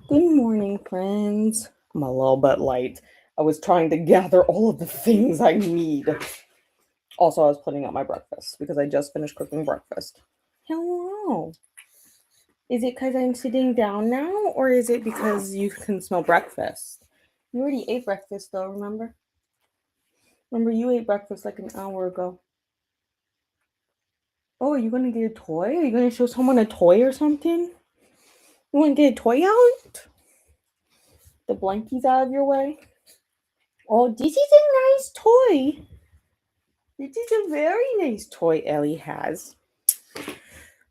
Good morning, friends. I'm a little bit late. I was trying to gather all of the things I need. Also, I was putting out my breakfast because I just finished cooking breakfast. Hello. Is it because I'm sitting down now, or is it because you can smell breakfast? You already ate breakfast, though, remember? Remember, you ate breakfast like an hour ago. Oh, are you going to get a toy? Are you going to show someone a toy or something? You want to get a toy out? The blankies out of your way? Oh, this is a nice toy. This is a very nice toy Ellie has.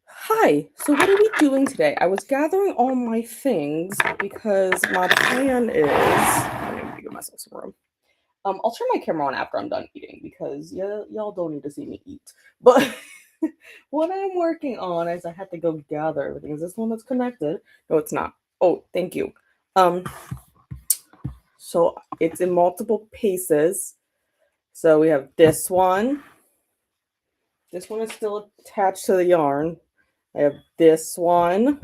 Hi, so what are we doing today? I was gathering all my things because my plan is. I need to give myself some room. I'll turn my camera on after I'm done eating because y'all don't need to see me eat. But what I'm working on is I had to go gather everything. Is this one that's connected? No, it's not. Oh, thank you. Um, so it's in multiple pieces. So we have this one. This one is still attached to the yarn. I have this one.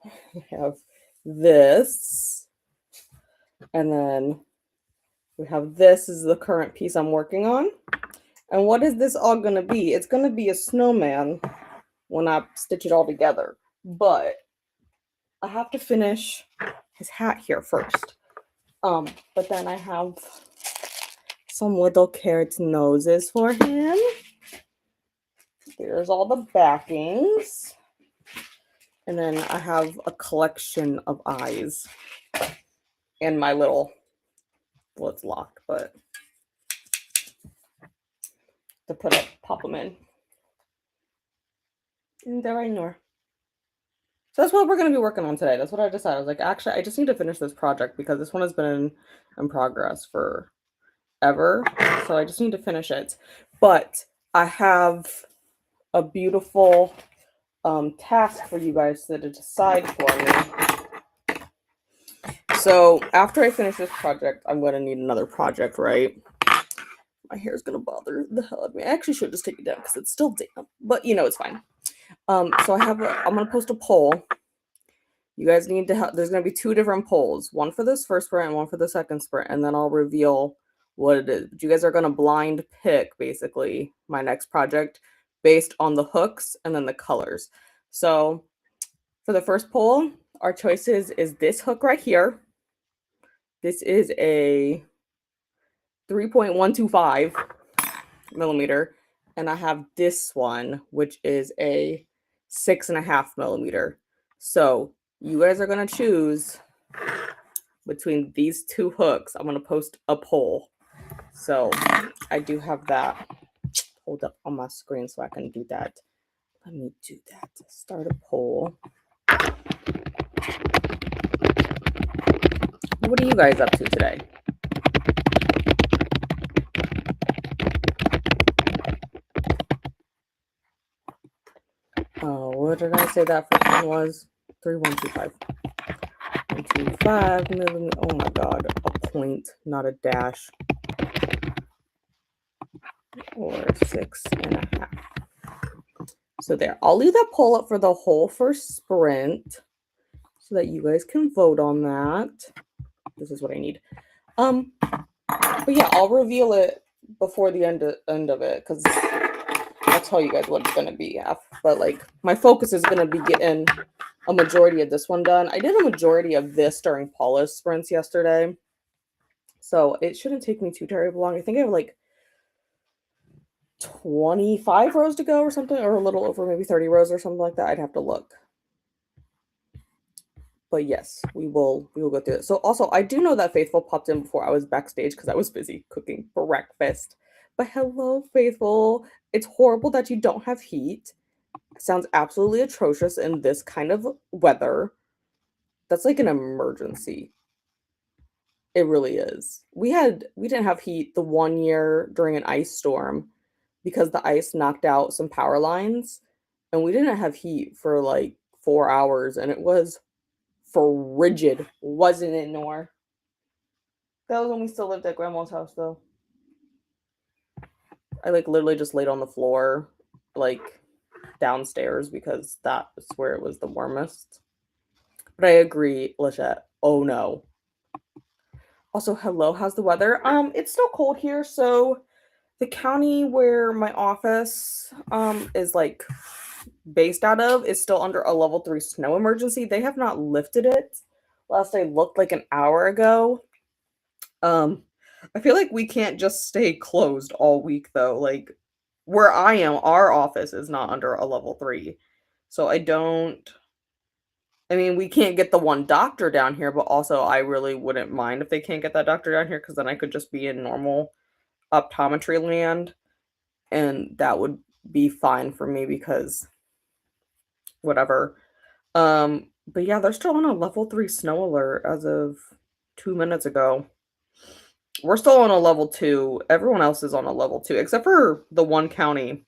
I have this. And then we have this is the current piece I'm working on. And what is this all going to be? It's going to be a snowman when I stitch it all together. But I have to finish his hat here first. But then I have some little carrot noses for him. There's all the backings. And then I have a collection of eyes. And my little, well, it's locked, but to pop them in. And they're right in there. So that's what we're going to be working on today. That's what I decided. I was like, actually, I just need to finish this project because this one has been in progress for ever. So I just need to finish it. But I have a beautiful task for you guys to decide for me. So after I finish this project, I'm going to need another project, right? My hair is going to bother the hell out of me. I actually should just take it down because it's still damp. But, it's fine. So I'm going to post a poll. You guys need to have, there's going to be 2 different polls, one for this first sprint and one for the second sprint, and then I'll reveal what it is. But you guys are going to blind pick, basically, my next project based on the hooks and then the colors. So for the first poll, our choices is this hook right here. This is a 3.125 millimeter, and I have this one, which is a 6.5 millimeter. So you guys are going to choose between these 2 hooks. I'm going to post a poll. So I do have that pulled up on my screen so I can do that. Let me do that. Start a poll. What are you guys up to today? Oh, what did I say that first one was? 3125. 125 millimeter. Oh my god, a point, not a dash. Or 6.5. So there. I'll leave that poll up for the whole first sprint so that you guys can vote on that. This is what I need. But yeah, I'll reveal it before the end of it because I'll tell you guys what it's gonna be. But like my focus is gonna be getting a majority of this one done. I did a majority of this during Paula's sprints yesterday, so it shouldn't take me too terribly long. I think I have like 25 rows to go or something, or a little over maybe 30 rows or something like that. I'd have to look. But yes, we will go through it. So also, I do know that Faithful popped in before I was backstage because I was busy cooking breakfast. But hello, Faithful. It's horrible that you don't have heat. It sounds absolutely atrocious in this kind of weather. That's like an emergency. It really is. We didn't have heat the one year during an ice storm because the ice knocked out some power lines, and we didn't have heat for like 4 hours, and it was frigid, wasn't it, Nor? That was when we still lived at Grandma's house, though. I like literally just laid on the floor, like downstairs, because that was where it was the warmest. But I agree, Lachette. Oh no. Also, hello, how's the weather? It's still cold here, so the county where my office is like based out of is still under a level 3 snow emergency. They have not lifted it. Last I looked like an hour ago. Um I feel like we can't just stay closed all week though. Like where I am, our office is not under a level 3. So I mean, we can't get the one doctor down here, but also I really wouldn't mind if they can't get that doctor down here because then I could just be in normal optometry land and that would be fine for me because whatever. But yeah, they're still on a level 3 snow alert as of 2 minutes ago. We're still on a level 2. Everyone else is on a level 2 except for the one county.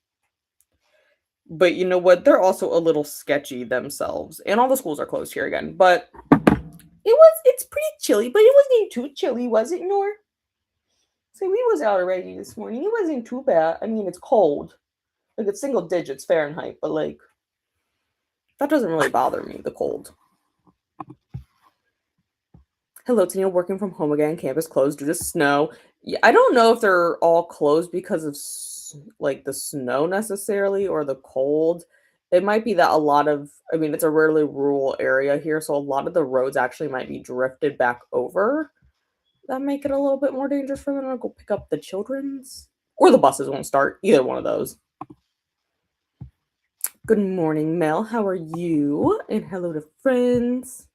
But you know what? They're also a little sketchy themselves. And all the schools are closed here again. But it's pretty chilly, but it wasn't too chilly, was it, Nor? So we was out already this morning. It wasn't too bad. I mean, it's cold. Like it's single digits Fahrenheit, but like that doesn't really bother me, the cold. Hello, Tina. Working from home again. Campus closed due to snow. Yeah, I don't know if they're all closed because of like the snow necessarily or the cold. It might be that a lot of, I mean, it's a really rural area here, so a lot of the roads actually might be drifted back over. That make it a little bit more dangerous for them to go pick up the children's, or the buses won't start. Either one of those. Good morning, Mel. How are you? And hello to friends.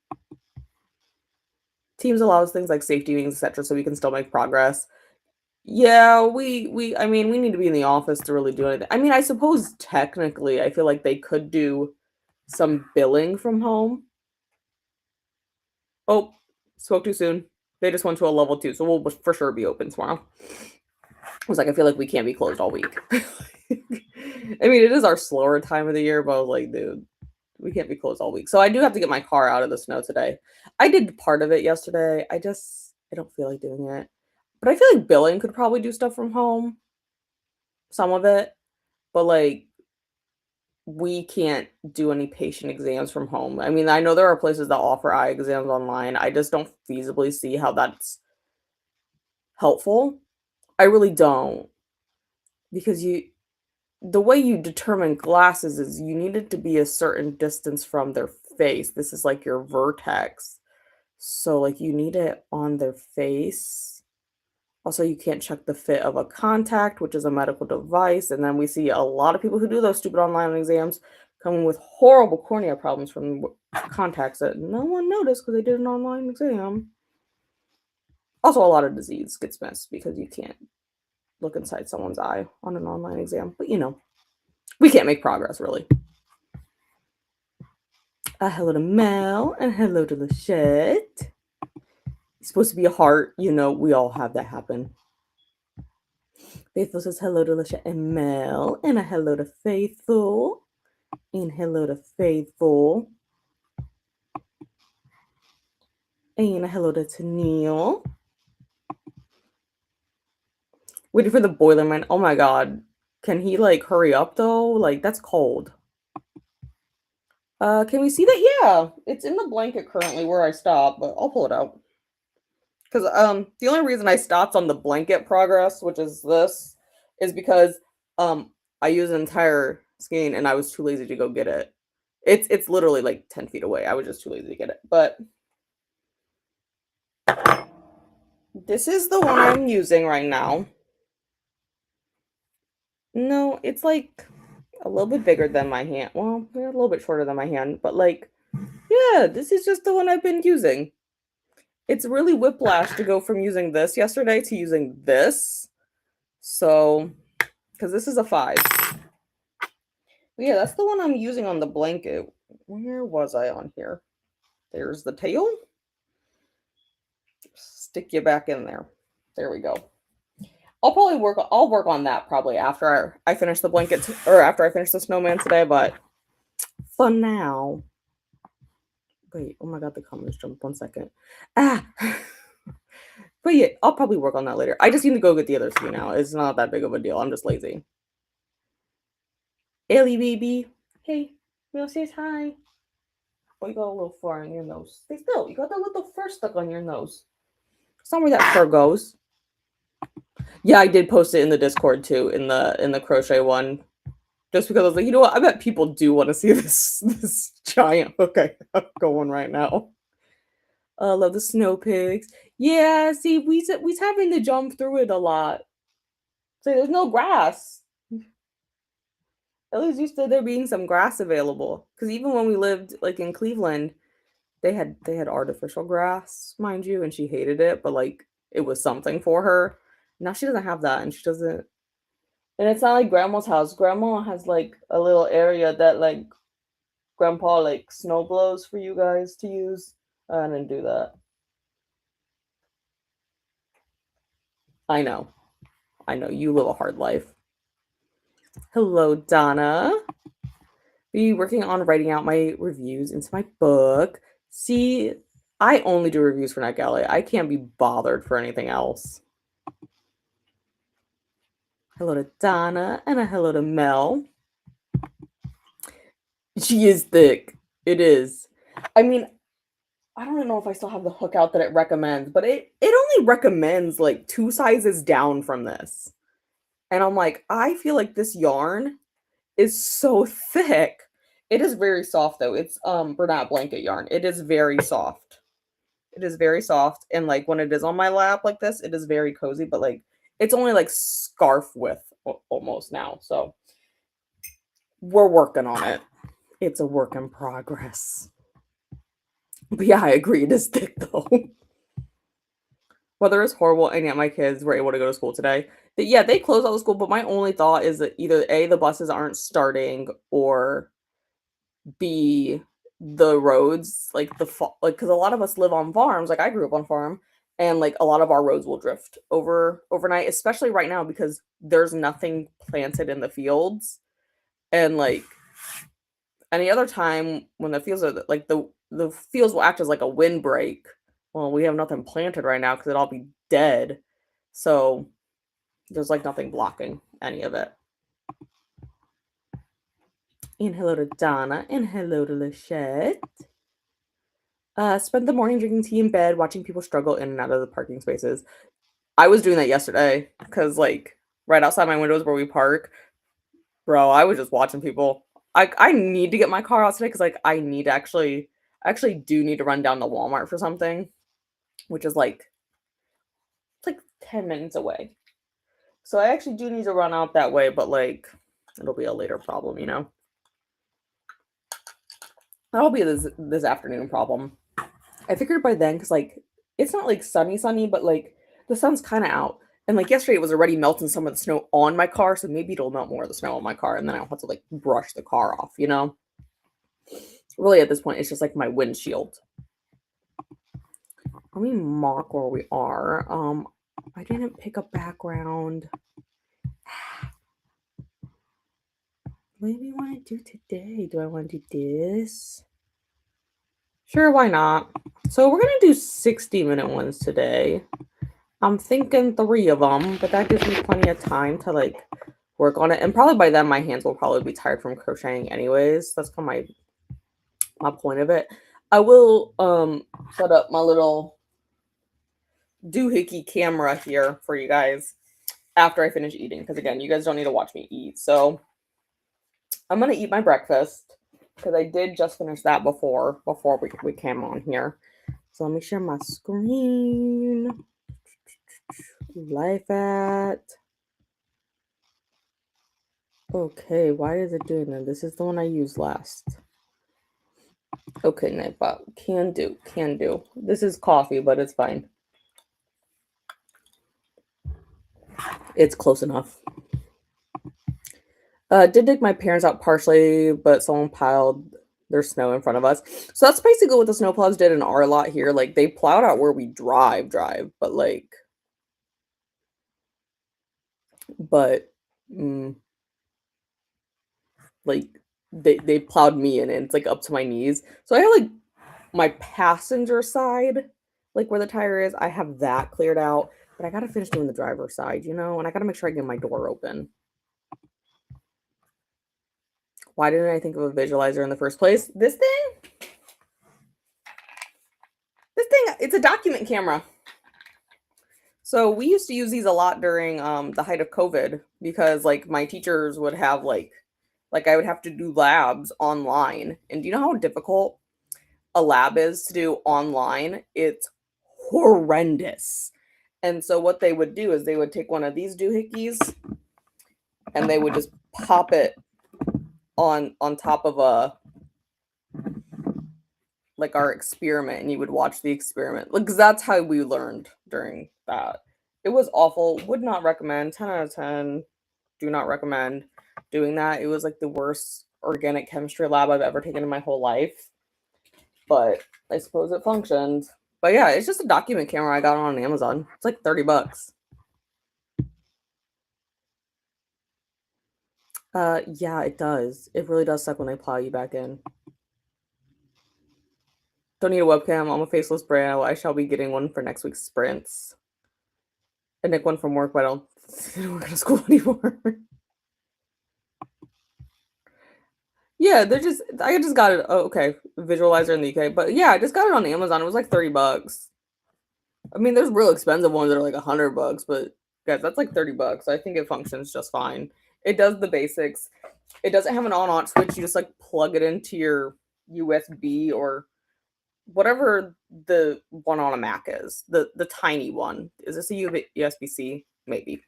Teams allows things like safety meetings, etc., so we can still make progress. Yeah, I mean, we need to be in the office to really do anything. I mean, I suppose technically, I feel like they could do some billing from home. Oh, spoke too soon. They just went to a level 2, so we'll for sure be open tomorrow. I was like, I feel like we can't be closed all week. I mean, it is our slower time of the year, but I was like, dude, we can't be closed all week. So I do have to get my car out of the snow today. I did part of it yesterday. I don't feel like doing it. But I feel like billing could probably do stuff from home. Some of it. But like we can't do any patient exams from home. I mean, I know there are places that offer eye exams online. I just don't feasibly see how that's helpful. I really don't. Because the way you determine glasses is you need it to be a certain distance from their face. This is like your vertex. So like you need it on their face. Also, you can't check the fit of a contact, which is a medical device. And then we see a lot of people who do those stupid online exams coming with horrible cornea problems from contacts that no one noticed because they did an online exam. Also, a lot of disease gets missed because you can't look inside someone's eye on an online exam. But you know, we can't make progress really. Hello to Mel and hello to Lachette. It's supposed to be a heart, you know, we all have that happen. Faithful says hello to Lachette and Mel, and a hello to Faithful, and hello to Faithful, and a hello to Tennille. Waiting for the boiler man. Oh my god. Can he like hurry up though? Like that's cold. Can we see that? Yeah. It's in the blanket currently where I stopped, but I'll pull it out. Because the only reason I stopped on the blanket progress, which is this, is because I used an entire skein and I was too lazy to go get it. It's literally like 10 feet away. I was just too lazy to get it. But this is the one I'm using right now. No, it's like a little bit bigger than my hand. Well, a little bit shorter than my hand, but like, yeah, this is just the one I've been using. It's really whiplash to go from using this yesterday to using this. So, because this is a 5. But yeah, that's the one I'm using on the blanket. Where was I on here? There's the tail. Stick you back in there. There we go. I'll work on that probably after I finish the blanket or after I finish the snowman today, but for now. Wait, oh my god, the comments jumped 1 second. Ah. But yeah, I'll probably work on that later. I just need to go get the other 2 now. It's not that big of a deal. I'm just lazy. Ellie baby. Hey, Will says hi. But you got a little fur on your nose. Stay still. You got that little fur stuck on your nose. Somewhere that fur goes. Yeah, I did post it in the Discord too, in the crochet one. Just because I was like, you know what? I bet people do want to see this giant hook I have going right now. I love the snow pigs. Yeah, see, we's having to jump through it a lot. So there's no grass. At least used to there being some grass available. Because even when we lived like in Cleveland, they had artificial grass, mind you, and she hated it, but like it was something for her. Now she doesn't have that, and she doesn't. And it's not like grandma's house. Grandma has like a little area that like grandpa like snow blows for you guys to use. I didn't do that. I know. I know. You live a hard life. Hello, Donna. Be working on writing out my reviews into my book. See, I only do reviews for NetGalley. I can't be bothered for anything else. Hello to Donna and a hello to Mel. She is thick. It is. I mean, I don't know if I still have the hook out that it recommends, but it only recommends like 2 sizes down from this. And I'm like, I feel like this yarn is so thick. It is very soft though. It's burnout blanket yarn. It is very soft. It is very soft, and like when it is on my lap like this, it is very cozy, but like it's only like scarf width almost now. So we're working on it. It's a work in progress. But yeah, I agree. It is thick though. Weather is horrible, and yet my kids were able to go to school today. Yeah, they closed all the school, but my only thought is that either A, the buses aren't starting, or B, the roads, like like, because a lot of us live on farms. Like I grew up on farm, and like a lot of our roads will drift overnight, especially right now because there's nothing planted in the fields, and like any other time when the fields are like the fields will act as like a windbreak. Well, we have nothing planted right now because it'll all be dead. So there's like nothing blocking any of it. And hello to Donna and hello to Lachette. Spent the morning drinking tea in bed, watching people struggle in and out of the parking spaces. I was doing that yesterday because like right outside my windows where we park, bro, I was just watching people. I need to get my car out today because like I need to I actually do need to run down to Walmart for something, which is like it's like 10 minutes away. So I actually do need to run out that way, but like it'll be a later problem, you know. That'll be this afternoon problem. I figured by then because like it's not like sunny, but like the sun's kind of out. And like yesterday, it was already melting some of the snow on my car, so maybe it'll melt more of the snow on my car, and then I don't have to like brush the car off, you know? Really, at this point, it's just like my windshield. Let me mark where we are. I didn't pick a background. What do we want to do today? Do I want to do this? Sure, why not? So we're gonna do 60-minute ones today. I'm thinking 3 of them, but that gives me plenty of time to like work on it. And probably by then my hands will probably be tired from crocheting anyways. That's kind of my point of it. I will set up my little doohickey camera here for you guys after I finish eating. Because again, you guys don't need to watch me eat. So I'm gonna eat my breakfast because I did just finish that before we came on here. So let me share my screen. Life at. Okay, why is it doing that? This is the one I used last. Okay, Nightbot. Can do. This is coffee, but it's fine. It's close enough. Did dig my parents out partially, but someone piled their snow in front of us. So that's basically what the snowplows did in our lot here. Like, they plowed out where we drive, but like... But... like, they plowed me in, and it's, like, up to my knees. So I have, like, my passenger side, like, where the tire is, I have that cleared out. But I gotta finish doing the driver's side, you know? And I gotta make sure I get my door open. Why didn't I think of a visualizer in the first place? This thing? it's a document camera. So we used to use these a lot during the height of COVID because like my teachers would have like I would have to do labs online. And do you know how difficult a lab is to do online? It's horrendous. And so what they would do is they would take one of these doohickeys and they would just pop it on top of a like our experiment, and you would watch the experiment. Like, 'cause that's how we learned during that. It was awful. Would not recommend. 10 out of 10. Do not recommend doing that. It was like the worst organic chemistry lab I've ever taken in my whole life. But I suppose it functioned. But yeah, it's just a document camera I got on Amazon. It's like $30. Yeah, it does. It really does suck when they plow you back in. Don't need a webcam. I'm a faceless brand. I shall be getting one for next week's sprints. I nick one from work, but I don't work at school anymore. Yeah, they're just I just got it. Oh, okay. Visualizer in the UK. But yeah, I just got it on Amazon. It was like $30. I mean, there's real expensive ones that are like $100, but guys, that's like $30. I think it functions just fine. It does the basics. It doesn't have an on-off switch. You just like plug it into your USB or whatever the one on a Mac is. The tiny one. Is this a USB-C? Maybe.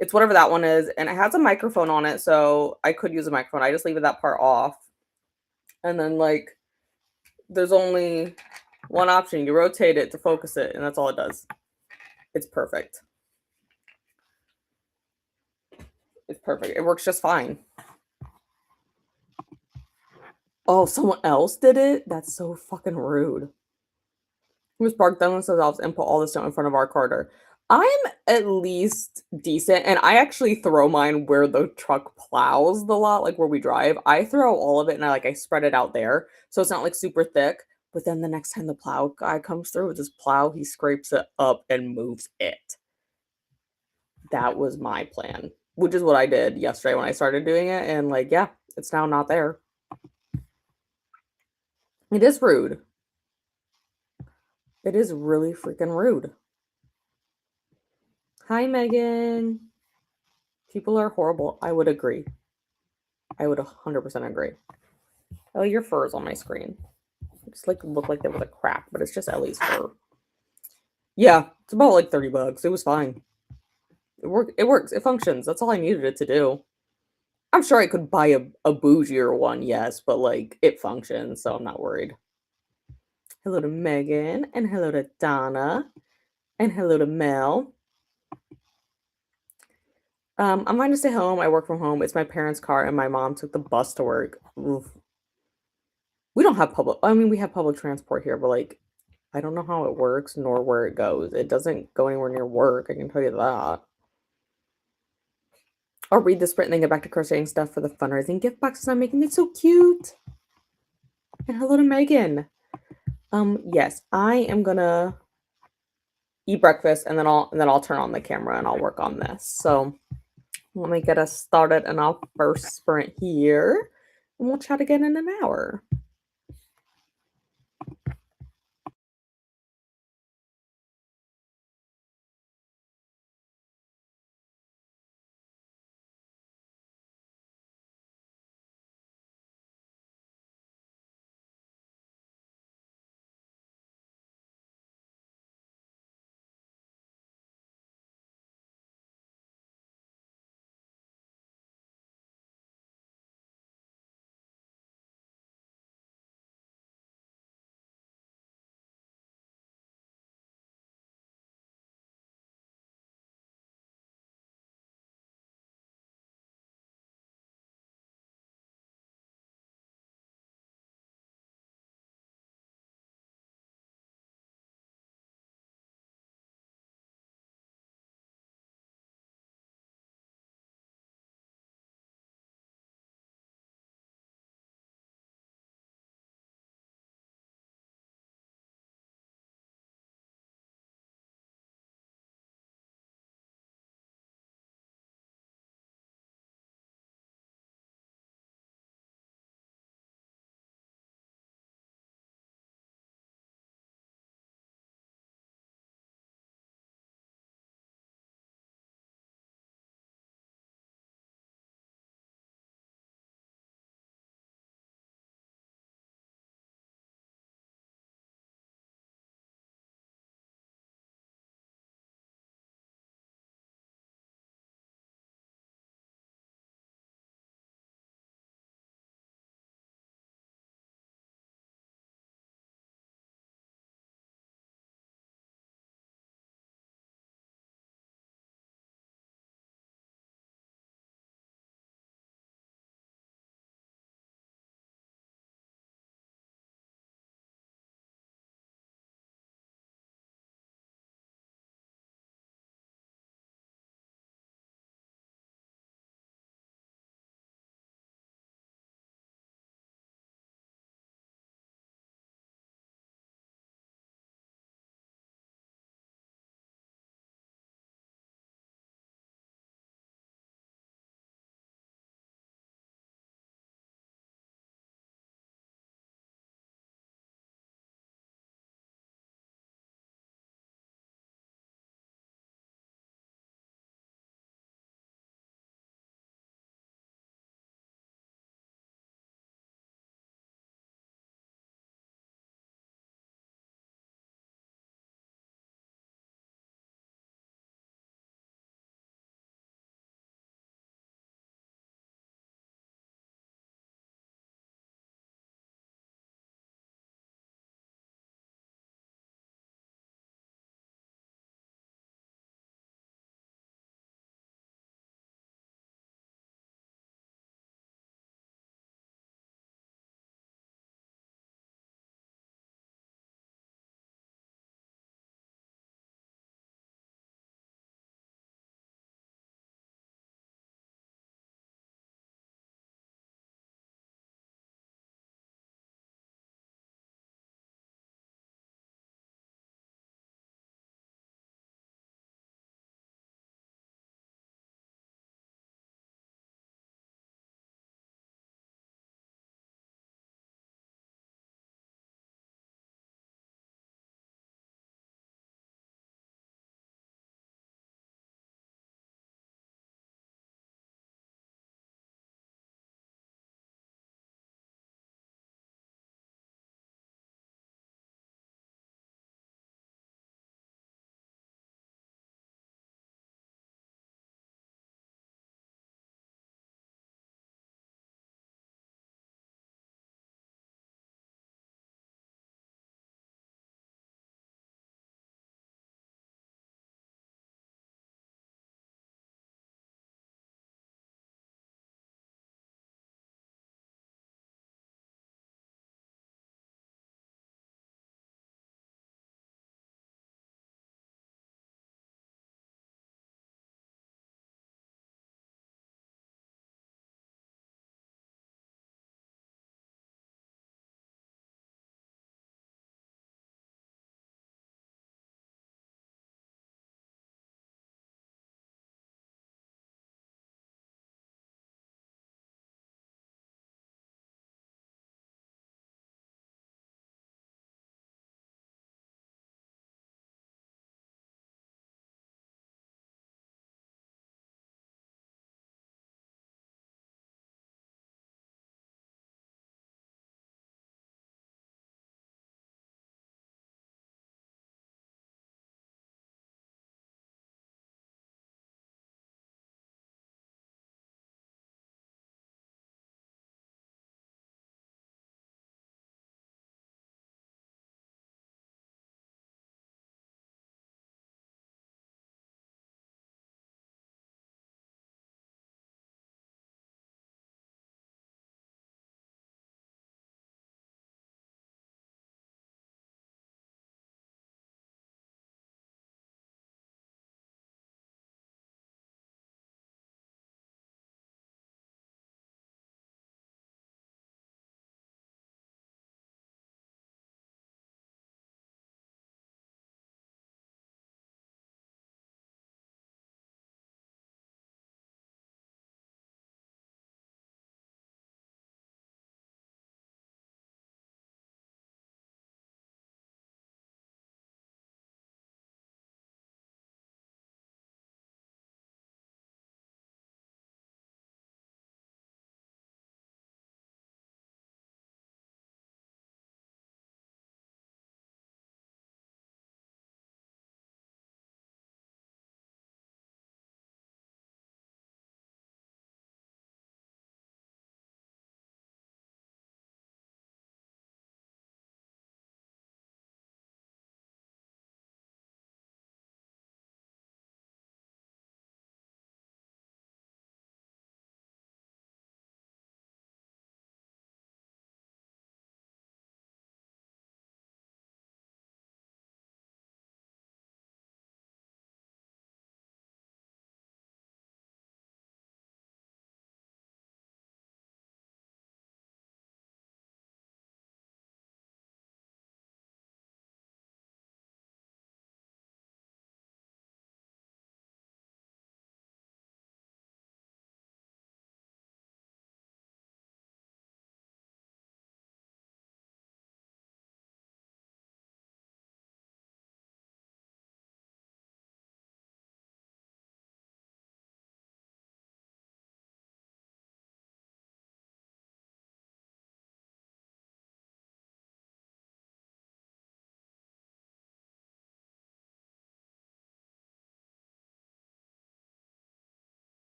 It's whatever that one is, and it has a microphone on it, so I could use a microphone. I just leave that part off. And then like there's only one option. You rotate it to focus it, and that's all it does. It's perfect. It's perfect. It works just fine. Oh, someone else did it? That's so fucking rude. Who was parked down themselves and put all the snow in front of our Carter. I'm at least decent, and I actually throw mine where the truck plows the lot, like where we drive. I throw all of it and I spread it out there, so it's not like super thick. But then the next time the plow guy comes through with his plow, he scrapes it up and moves it. That was my plan, which is what I did yesterday when I started doing it, and like, yeah, it's now not there. It is rude. It is really freaking rude. Hi, Megan. People are horrible. I would agree. I would 100% agree. Oh, your fur is on my screen. It's like look like there was a crack, but it's just Ellie's fur. Yeah, it's about like $30. It was fine. It works. It functions. That's all I needed it to do. I'm sure I could buy a bougier one, yes, but like it functions, so I'm not worried. Hello to Megan, and hello to Donna, and hello to Mel. I'm going to stay home. I work from home. It's my parents' car, and my mom took the bus to work. Oof. We don't have public. I mean, we have public transport here, but like, I don't know how it works nor where it goes. It doesn't go anywhere near work. I can tell you that. I'll read the sprint and then get back to crocheting stuff for the fundraising gift boxes I'm making. It's so cute. And hello to Megan. Yes, I am gonna eat breakfast and then I'll turn on the camera and I'll work on this. So let me get us started in our first sprint here, and we'll chat again in an hour.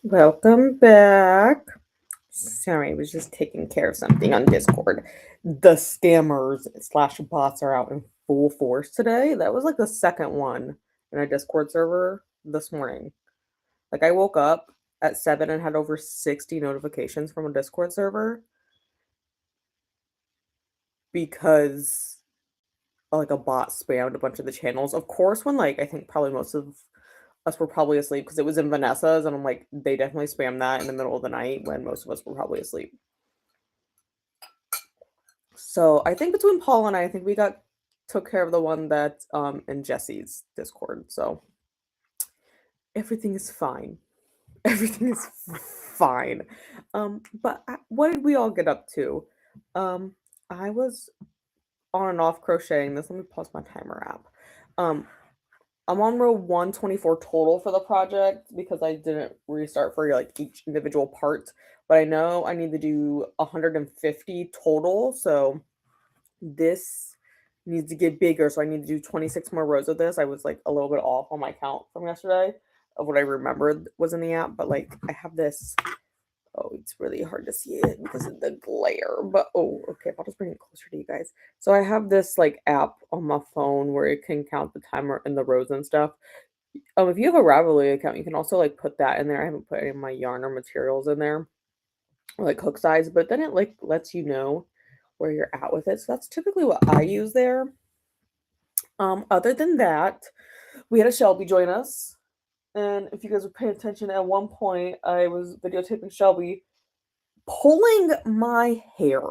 Welcome back. Sorry, I was just taking care of something on Discord. The scammers slash bots are out in full force today. That was like the second one in a Discord server this morning. Like I woke up at 7 and had over 60 notifications from a Discord server because like a bot spammed a bunch of the channels. Of course, when like I think probably most of us were probably asleep because it was in Vanessa's, and I'm like, they definitely spammed that in the middle of the night when most of us were probably asleep. So I think between Paul and I think we took care of the one that's in Jesse's Discord. So everything is fine. Everything is fine. But what did we all get up to? I was on and off crocheting this. Let me pause my timer app. I'm on row 124 total for the project because I didn't restart for like each individual part, but I know I need to do 150 total, so this needs to get bigger, so I need to do 26 more rows of this. I was like a little bit off on my count from yesterday of what I remembered was in the app, but like I have this. Oh, it's really hard to see it because of the glare, but oh, okay, I'll just bring it closer to you guys. So I have this like app on my phone where it can count the timer and the rows and stuff. If you have a Ravelry account, you can also like put that in there. I haven't put any of my yarn or materials in there, or like hook size, but then it like lets you know where you're at with it. So that's typically what I use there. Other than that, we had a Shelby join us. And if you guys were paying attention, at one point I was videotaping Shelby pulling my hair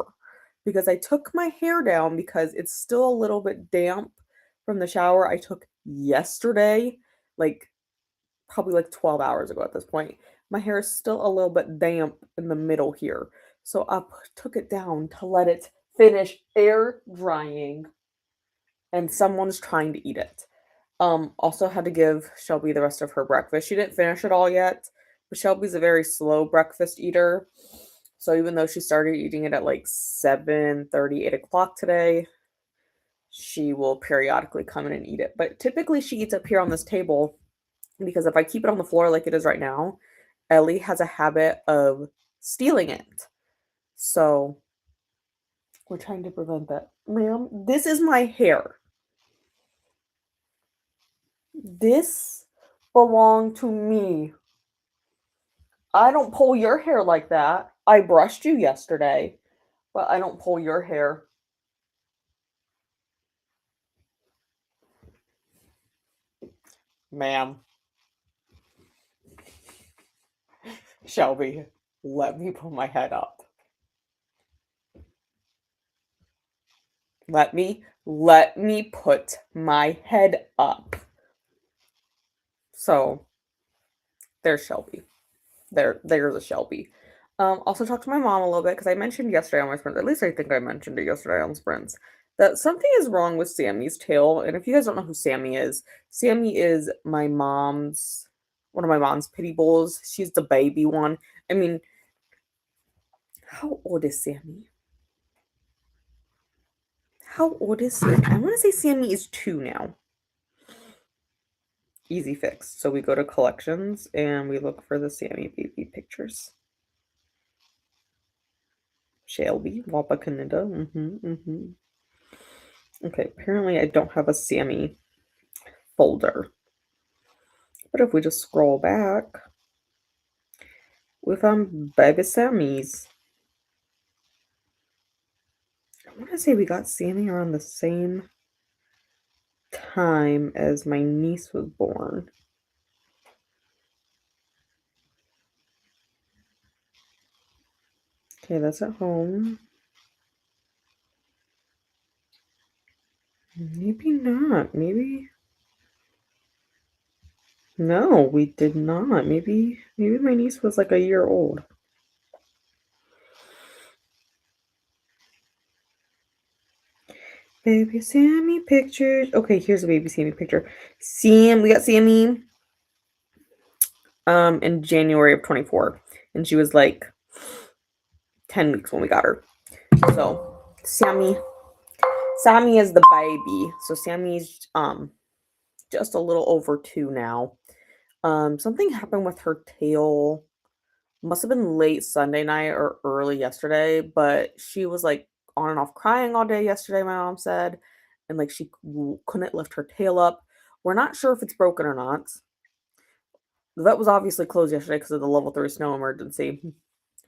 because I took my hair down because it's still a little bit damp from the shower I took yesterday, like probably like 12 hours ago at this point. My hair is still a little bit damp in the middle here. So I took it down to let it finish air drying, and someone's trying to eat it. Also had to give Shelby the rest of her breakfast. She didn't finish it all yet, but Shelby's a very slow breakfast eater. So even though she started eating it at like 7:30, 8 o'clock today, she will periodically come in and eat it. But typically she eats up here on this table because if I keep it on the floor like it is right now, Ellie has a habit of stealing it. So we're trying to prevent that. Ma'am, this is my hair. This belonged to me. I don't pull your hair like that. I brushed you yesterday, but I don't pull your hair. Ma'am. Shelby, let me put my head up. Let me put my head up. So there's Shelby. There's a Shelby. Also talked to my mom a little bit because I mentioned yesterday on my sprints, at least I think I mentioned it yesterday on sprints, that something is wrong with Sammy's tail. And if you guys don't know who Sammy is one of my mom's pity bulls. She's the baby one. I mean, how old is Sammy? How old is Sammy? I want to say Sammy is 2 now. Easy fix. So we go to collections and we look for the Sammy baby pictures. Shelby, Wapa Canada. Okay, apparently I don't have a Sammy folder. But if we just scroll back, we found baby Sammy's. I want to say we got Sammy around the same time as my niece was born. Okay, that's at home. Maybe not. Maybe. No, we did not. Maybe my niece was like a year old. Baby Sammy pictures. Okay, here's a baby Sammy picture. We got Sammy in January of 24, and she was like 10 weeks when we got her. So Sammy is the baby. So Sammy's just a little over 2 now. Something happened with her tail Must have been late Sunday night or early yesterday, but she was like on and off crying all day yesterday, my mom said, and like she couldn't lift her tail up. We're not sure if it's broken or not. The vet was obviously closed yesterday because of the level 3 snow emergency.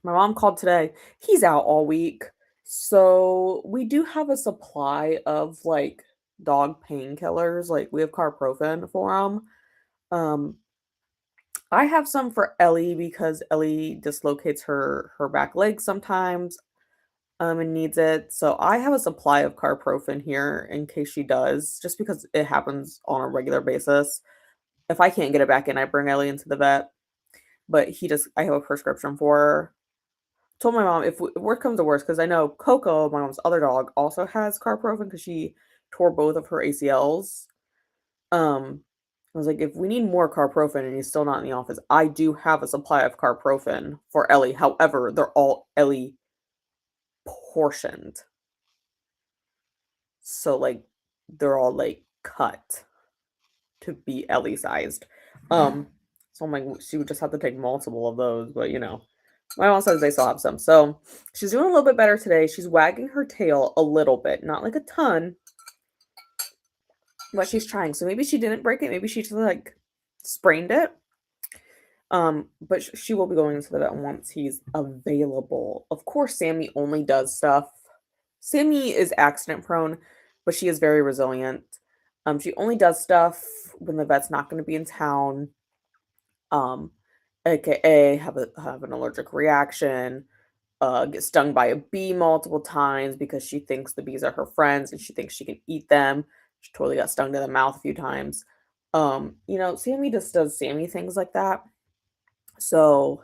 My mom called today. He's out all week. So we do have a supply of like dog painkillers. Like we have carprofen for him. Um, I have some for Ellie because Ellie dislocates her back leg sometimes and needs it. So I have a supply of carprofen here in case she does, just because it happens on a regular basis. If I can't get it back in, I bring Ellie into the vet. But I have a prescription for her. Told my mom if worst comes to worst, because I know Coco, my mom's other dog, also has carprofen because she tore both of her ACLs. I was like, if we need more carprofen and he's still not in the office, I do have a supply of carprofen for Ellie. However, they're all Ellie portioned. So like they're all like cut to be Ellie sized. So I'm like, she would just have to take multiple of those, but you know. My mom says they still have some. So she's doing a little bit better today. She's wagging her tail a little bit, not like a ton, but she's trying. So maybe she didn't break it. Maybe she just like sprained it. But she will be going into the vet once he's available. Of course, Sammy only does stuff. Sammy is accident prone, but she is very resilient. She only does stuff when the vet's not going to be in town. AKA have an allergic reaction, get stung by a bee multiple times because she thinks the bees are her friends and she thinks she can eat them. She totally got stung to the mouth a few times. Sammy just does Sammy things like that. So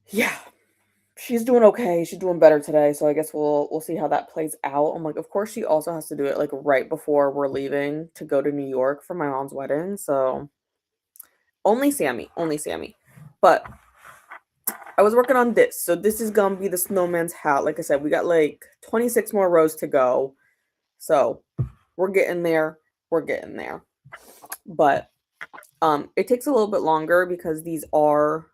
yeah, she's doing okay. She's doing better today. So I guess we'll see how that plays out. I'm like, of course she also has to do it like right before we're leaving to go to New York for my mom's wedding. So only Sammy. But I was working on this. So this is gonna be the snowman's hat. Like I said, we got like 26 more rows to go. So we're getting there. But it takes a little bit longer because these are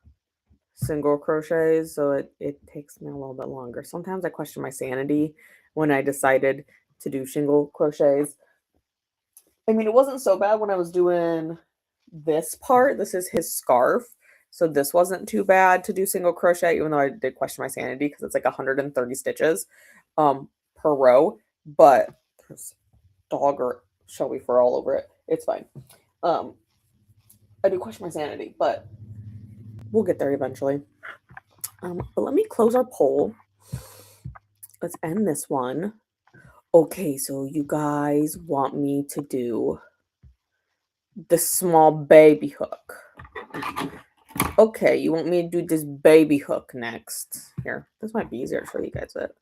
single crochets, so it takes me a little bit longer. Sometimes I question my sanity when I decided to do single crochets. I mean, it wasn't so bad when I was doing this part. This is his scarf. So this wasn't too bad to do single crochet, even though I did question my sanity because it's like 130 stitches per row. But there's dog or Shelby fur all over it. It's fine. I do question my sanity, but we'll get there eventually. But let me close our poll. Let's end this one. Okay, so you guys want me to do the small baby hook. Okay, you want me to do this baby hook next. Here, this might be easier to show you guys it.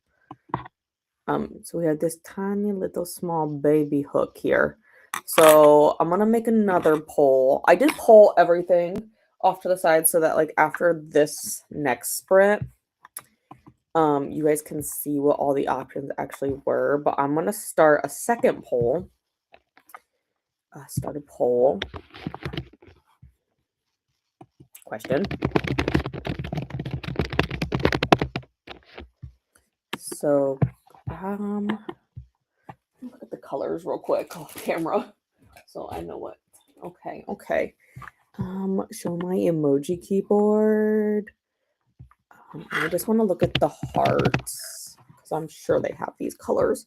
So we have this tiny little small baby hook here. So I'm gonna make another poll. I did poll everything off to the side so that like after this next sprint, you guys can see what all the options actually were. But I'm gonna start a second poll. Start a poll. Question. So, look at the colors real quick off camera, so I know what. Okay. Show my emoji keyboard. I just want to look at the hearts because I'm sure they have these colors.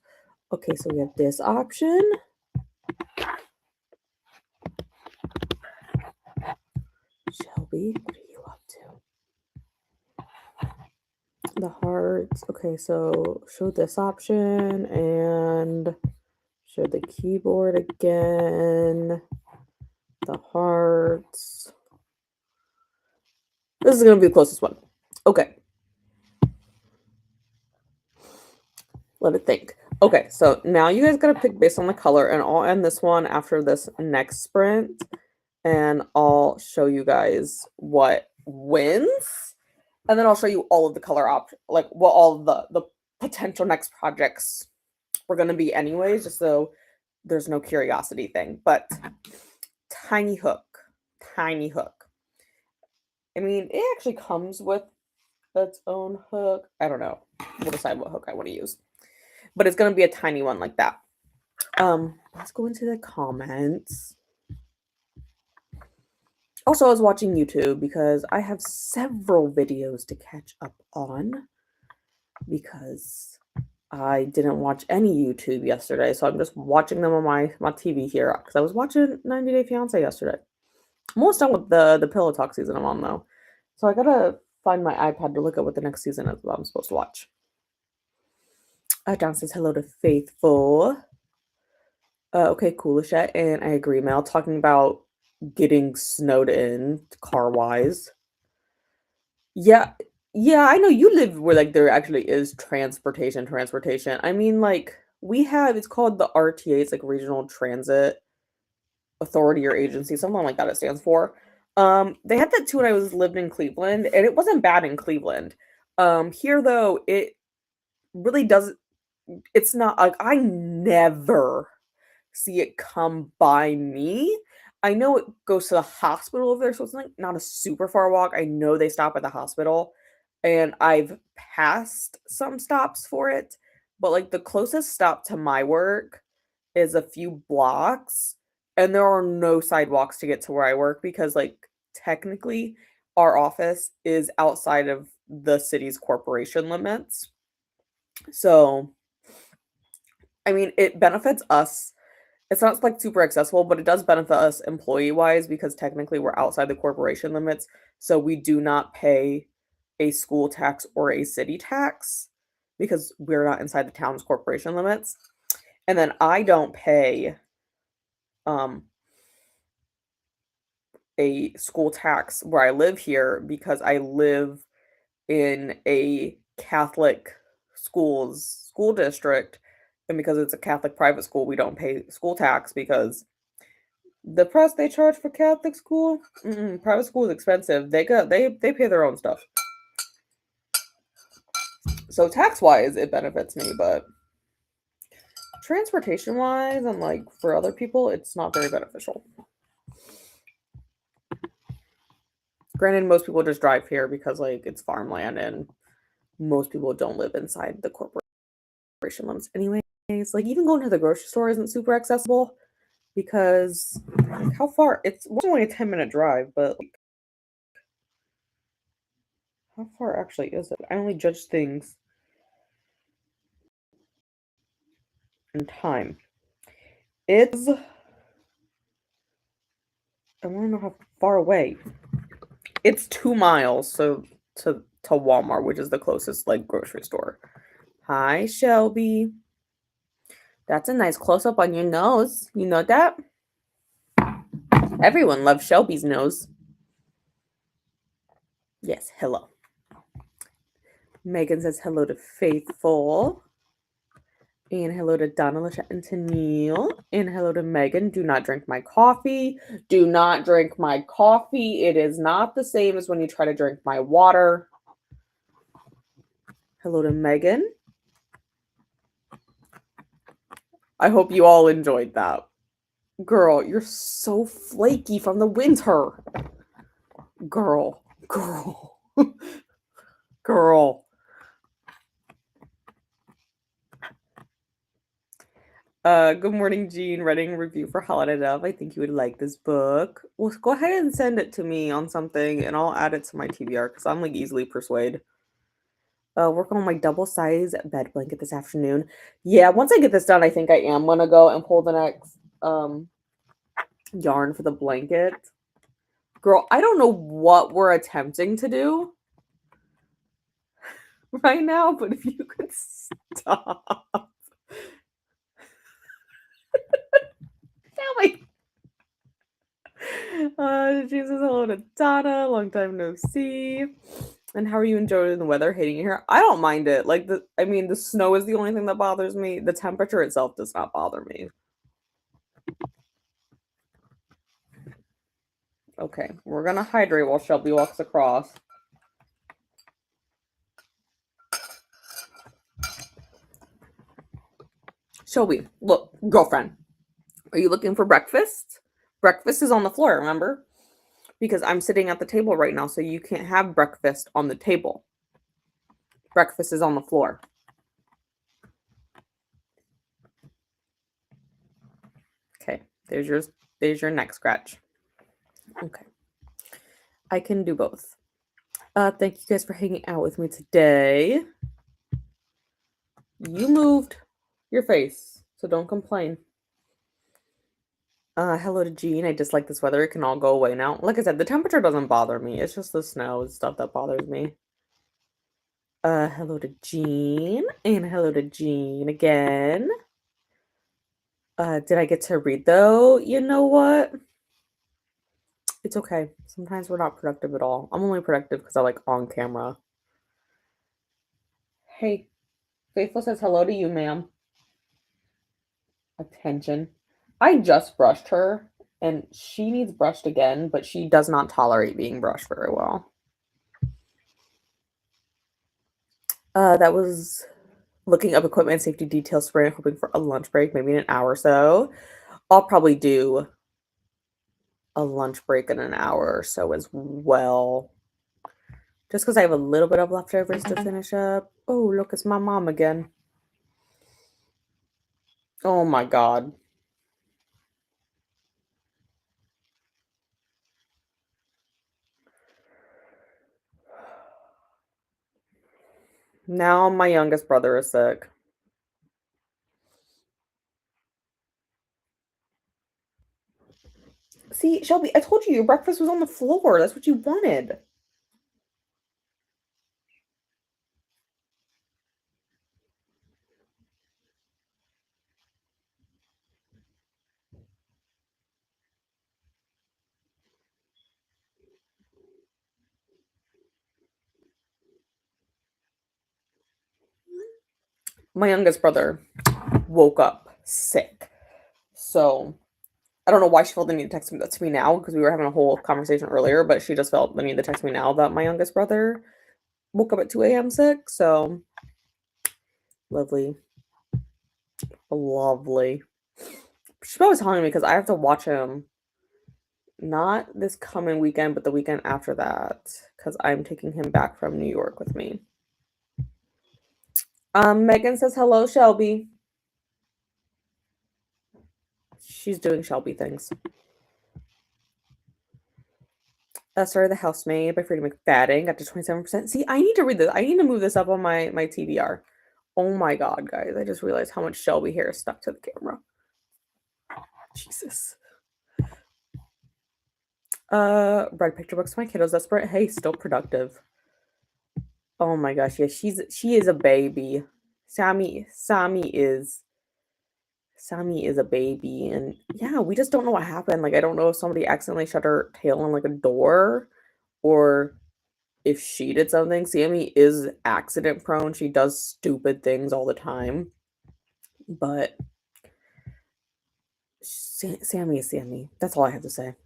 Okay, so we have this option. Shelby, what are you up to? The hearts. Okay, so show this option and show the keyboard again. The hearts. This is going to be the closest one. Okay. Let it think. Okay, so now you guys got to pick based on the color, and I'll end this one after this next sprint, and I'll show you guys what wins, and then I'll show you all of the color options, like what all the potential next projects were going to be anyways, just so there's no curiosity thing. But tiny hook. I mean, it actually comes with its own hook. I don't know. We'll decide what hook I want to use. But it's going to be a tiny one like that. Let's go into the comments. Also, I was watching YouTube because I have several videos to catch up on because I didn't watch any YouTube yesterday. So I'm just watching them on my TV here because I was watching 90 Day Fiancé yesterday. I'm almost done with the Pillow Talk season I'm on though. So I gotta find my iPad to look at what the next season is that I'm supposed to watch. Don says hello to Faithful. Okay, Coolishette, and I agree, Mel. Talking about getting snowed in car-wise. Yeah, I know you live where, like, there actually is transportation. I mean, like, we have, it's called the RTA, it's like Regional Transit Authority or Agency, something like that it stands for. They had that too when I was lived in Cleveland, and it wasn't bad in Cleveland. Here, though, it really doesn't, it's not, like, I never see it come by me. I know it goes to the hospital over there, so it's like not a super far walk. I know they stop at the hospital, and I've passed some stops for it, but like the closest stop to my work is a few blocks, and there are no sidewalks to get to where I work because, like, technically our office is outside of the city's corporation limits. So, I mean, it benefits us. It's not like super accessible, but it does benefit us employee wise because technically we're outside the corporation limits. So we do not pay a school tax or a city tax because we're not inside the town's corporation limits. And then I don't pay a school tax where I live here because I live in a Catholic school district. And because it's a Catholic private school, we don't pay school tax because the price they charge for Catholic school, private school is expensive. They pay their own stuff. So tax wise, it benefits me, but transportation wise and like for other people, it's not very beneficial. Granted, most people just drive here because like it's farmland and most people don't live inside the corporation limits anyways. Like even going to the grocery store isn't super accessible because like, how far? It's only a 10-minute drive, but like, how far actually is it? I only judge things in time. It's, I want to know how far away. It's 2 miles so to Walmart, which is the closest like grocery store. Hi, Shelby. That's a nice close up on your nose. You know that? Everyone loves Shelby's nose. Yes, hello. Megan says hello to Faithful. And hello to Donna, Lachette, and Tennille. And hello to Megan. Do not drink my coffee. Do not drink my coffee. It is not the same as when you try to drink my water. Hello to Megan. I hope you all enjoyed that. Girl, you're so flaky from the winter. Girl. Girl. Good morning, Jean. Writing a review for Holiday Dove. I think you would like this book. Well, go ahead and send it to me on something, and I'll add it to my TBR because I'm like easily persuaded. Work on my double size bed blanket this afternoon. Yeah, once I get this done, I think I am gonna go and pull the next yarn for the blanket. Girl, I don't know what we're attempting to do right now, but if you could stop. Jesus, hello to Donna. Long time no see. And how are you enjoying the weather? Hating it here? I don't mind it. Like the snow is the only thing that bothers me. The temperature itself does not bother me. Okay, we're gonna hydrate while Shelby walks across. Shelby, look, girlfriend. Are you looking for breakfast? Breakfast is on the floor, remember? because I'm sitting at the table right now, so you can't have breakfast on the table. Breakfast is on the floor. Okay, there's your neck scratch. Okay. I can do both. Thank you guys for hanging out with me today. You moved your face, so don't complain. Hello to Jean. I dislike this weather. It can all go away now. Like I said, the temperature doesn't bother me. It's just the snow and stuff that bothers me. Hello to Jean. And hello to Jean again. Did I get to read though? You know what? It's okay. Sometimes we're not productive at all. I'm only productive because I like on camera. Hey, Faithful says hello to you, ma'am. Attention. I just brushed her, and she needs brushed again, but she does not tolerate being brushed very well. That was looking up equipment safety details spray, hoping for a lunch break, maybe in an hour or so. I'll probably do a lunch break in an hour or so as well. Just because I have a little bit of leftovers to finish up. Oh, look, it's my mom again. Oh my god. Now my youngest brother is sick. See, Shelby, I told you your breakfast was on the floor. That's what you wanted. My youngest brother woke up sick. So I don't know why she felt the need to text me that to me now because we were having a whole conversation earlier, but she just felt the need to text me now that my youngest brother woke up at 2 a.m. sick. So lovely. Lovely. She's probably telling me because I have to watch him not this coming weekend, but the weekend after that because I'm taking him back from New York with me. Megan says hello, Shelby. She's doing Shelby things. Sorry, The Housemaid by Freida McFadden got to 27%. See, I need to read this. I need to move this up on my TBR. Oh my god, guys. I just realized how much Shelby hair is stuck to the camera. Jesus. Red picture books. My kiddo's desperate. Hey, still productive. Oh my gosh, yeah, she is a baby. Sammy is a baby, and yeah, we just don't know what happened. Like, I don't know if somebody accidentally shut her tail on like a door, or if she did something. Sammy is accident prone. She does stupid things all the time, but Sammy is Sammy. That's all I have to say.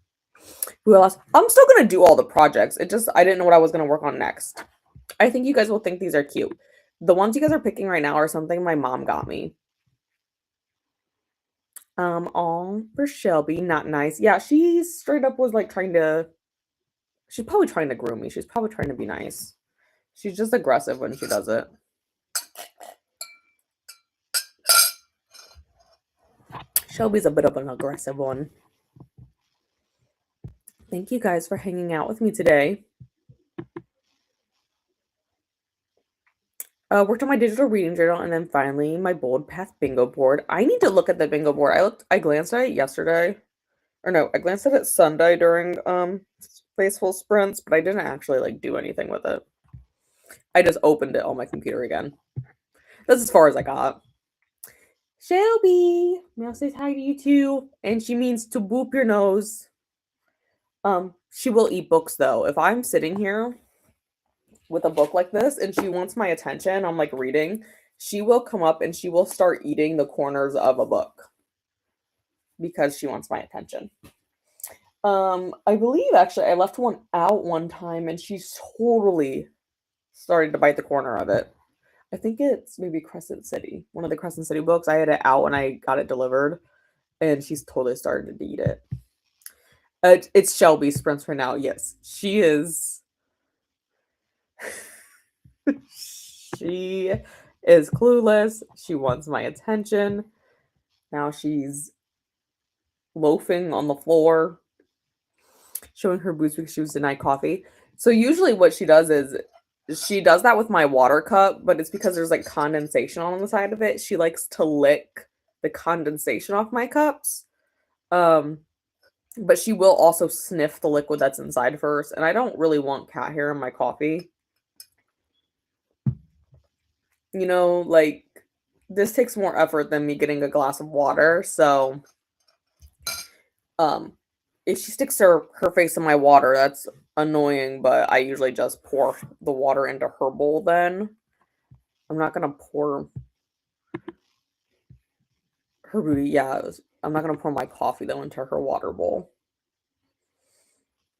Who else? I'm still gonna do all the projects. I didn't know what I was gonna work on next. I think you guys will think these are cute. The ones you guys are picking right now are something my mom got me. All for Shelby, not nice. Yeah, she straight up was like she's probably trying to groom me. She's probably trying to be nice. She's just aggressive when she does it. Shelby's a bit of an aggressive one. Thank you guys for hanging out with me today. Worked on my digital reading journal and then finally my Bold Path bingo board. I need to look at the bingo board. I glanced at it yesterday. Or no, I glanced at it Sunday during Faithful Sprints, but I didn't actually like do anything with it. I just opened it on my computer again. That's as far as I got. Shelby, Meow says hi to you too, and she means to boop your nose. She will eat books though. If I'm sitting here with a book like this and she wants my attention, I'm like reading, she will come up and she will start eating the corners of a book because she wants my attention. I believe actually I left one out one time and she totally started to bite the corner of it. I think it's maybe Crescent City, one of the Crescent City books. I had it out when I got it delivered, and she's totally started to eat it. It's Shelby sprints for now. Yes, she is. She is clueless. She wants my attention. Now she's loafing on the floor, showing her boots because she was denied coffee. So usually what she does is she does that with my water cup, but it's because there's like condensation on the side of it. She likes to lick the condensation off my cups. Um, but she will also sniff the liquid that's inside first, and I don't really want cat hair in my coffee. You know, like this takes more effort than me getting a glass of water, so um if she sticks her face in my water, that's annoying, but I usually just pour the water into her bowl then. I'm not gonna pour her booty, yeah, I'm not gonna pour my coffee though into her water bowl.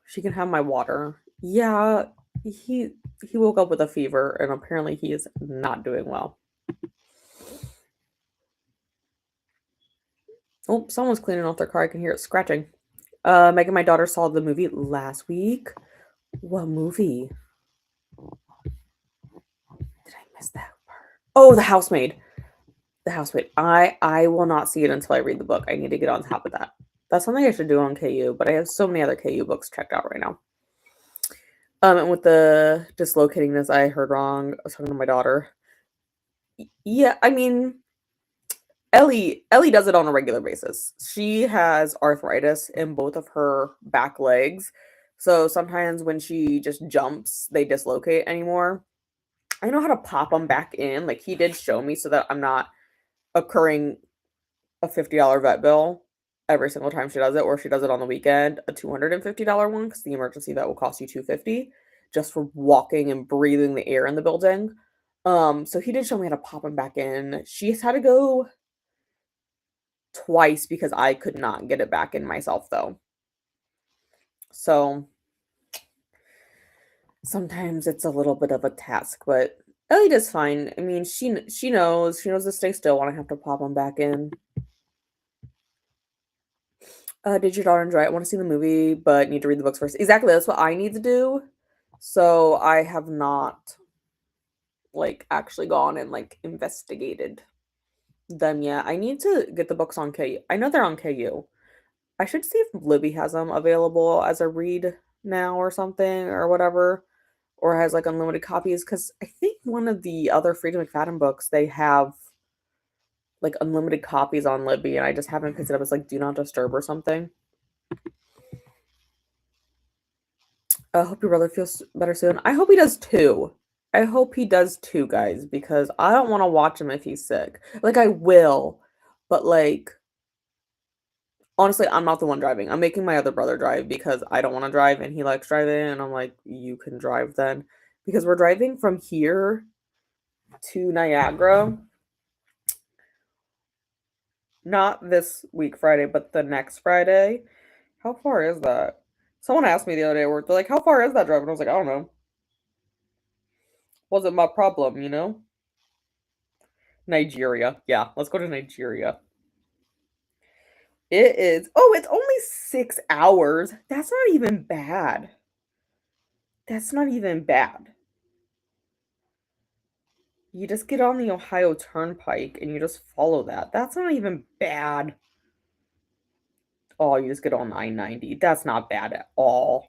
She can have my water. Yeah, he he woke up with a fever and apparently he is not doing well. Oh, someone's cleaning off their car. I can hear it scratching. Megan, my daughter saw the movie last week. What movie? Did I miss that part? Oh, The Housemaid. The Housemaid. I will not see it until I read the book. I need to get on top of that. That's something I should do on KU, but I have so many other KU books checked out right now. And with the dislocating this, I heard wrong. I was talking to my daughter. Yeah, I mean, Ellie does it on a regular basis. She has arthritis in both of her back legs. So sometimes when she just jumps, they dislocate anymore. I know how to pop them back in. Like he did show me so that I'm not occurring a $50 vet bill every single time she does it, or she does it on the weekend, a $250 one, because the emergency vet will cost you $250 just for walking and breathing the air in the building. So he did show me how to pop them back in. She's had to go twice because I could not get it back in myself though. So sometimes it's a little bit of a task, but Ellie does fine. I mean, she knows to stay still when I have to pop them back in. Did your daughter enjoy it? I want to see the movie, but need to read the books first. Exactly, that's what I need to do. So I have not like actually gone and like investigated them yet. I need to get the books on KU. I know they're on KU. I should see if Libby has them available as a read now or something or whatever, or has like unlimited copies. Because I think one of the other Freedom McFadden books they have like unlimited copies on Libby, and I just haven't picked it up as like Do Not Disturb or something. I hope your brother feels better soon. I hope he does too. I hope he does too, guys, because I don't want to watch him if he's sick. Like I will, but like honestly, I'm not the one driving. I'm making my other brother drive because I don't want to drive and he likes driving. And I'm like, you can drive then. Because we're driving from here to Niagara. Not this week, Friday, but the next Friday. How far is that? Someone asked me the other day, they're like, how far is that drive? And I was like, I don't know. Wasn't my problem, you know? Nigeria. Yeah, let's go to Nigeria. It is. Oh, it's only 6 hours. That's not even bad. That's not even bad. You just get on the Ohio Turnpike and you just follow that. That's not even bad. Oh, you just get on I-90. That's not bad at all.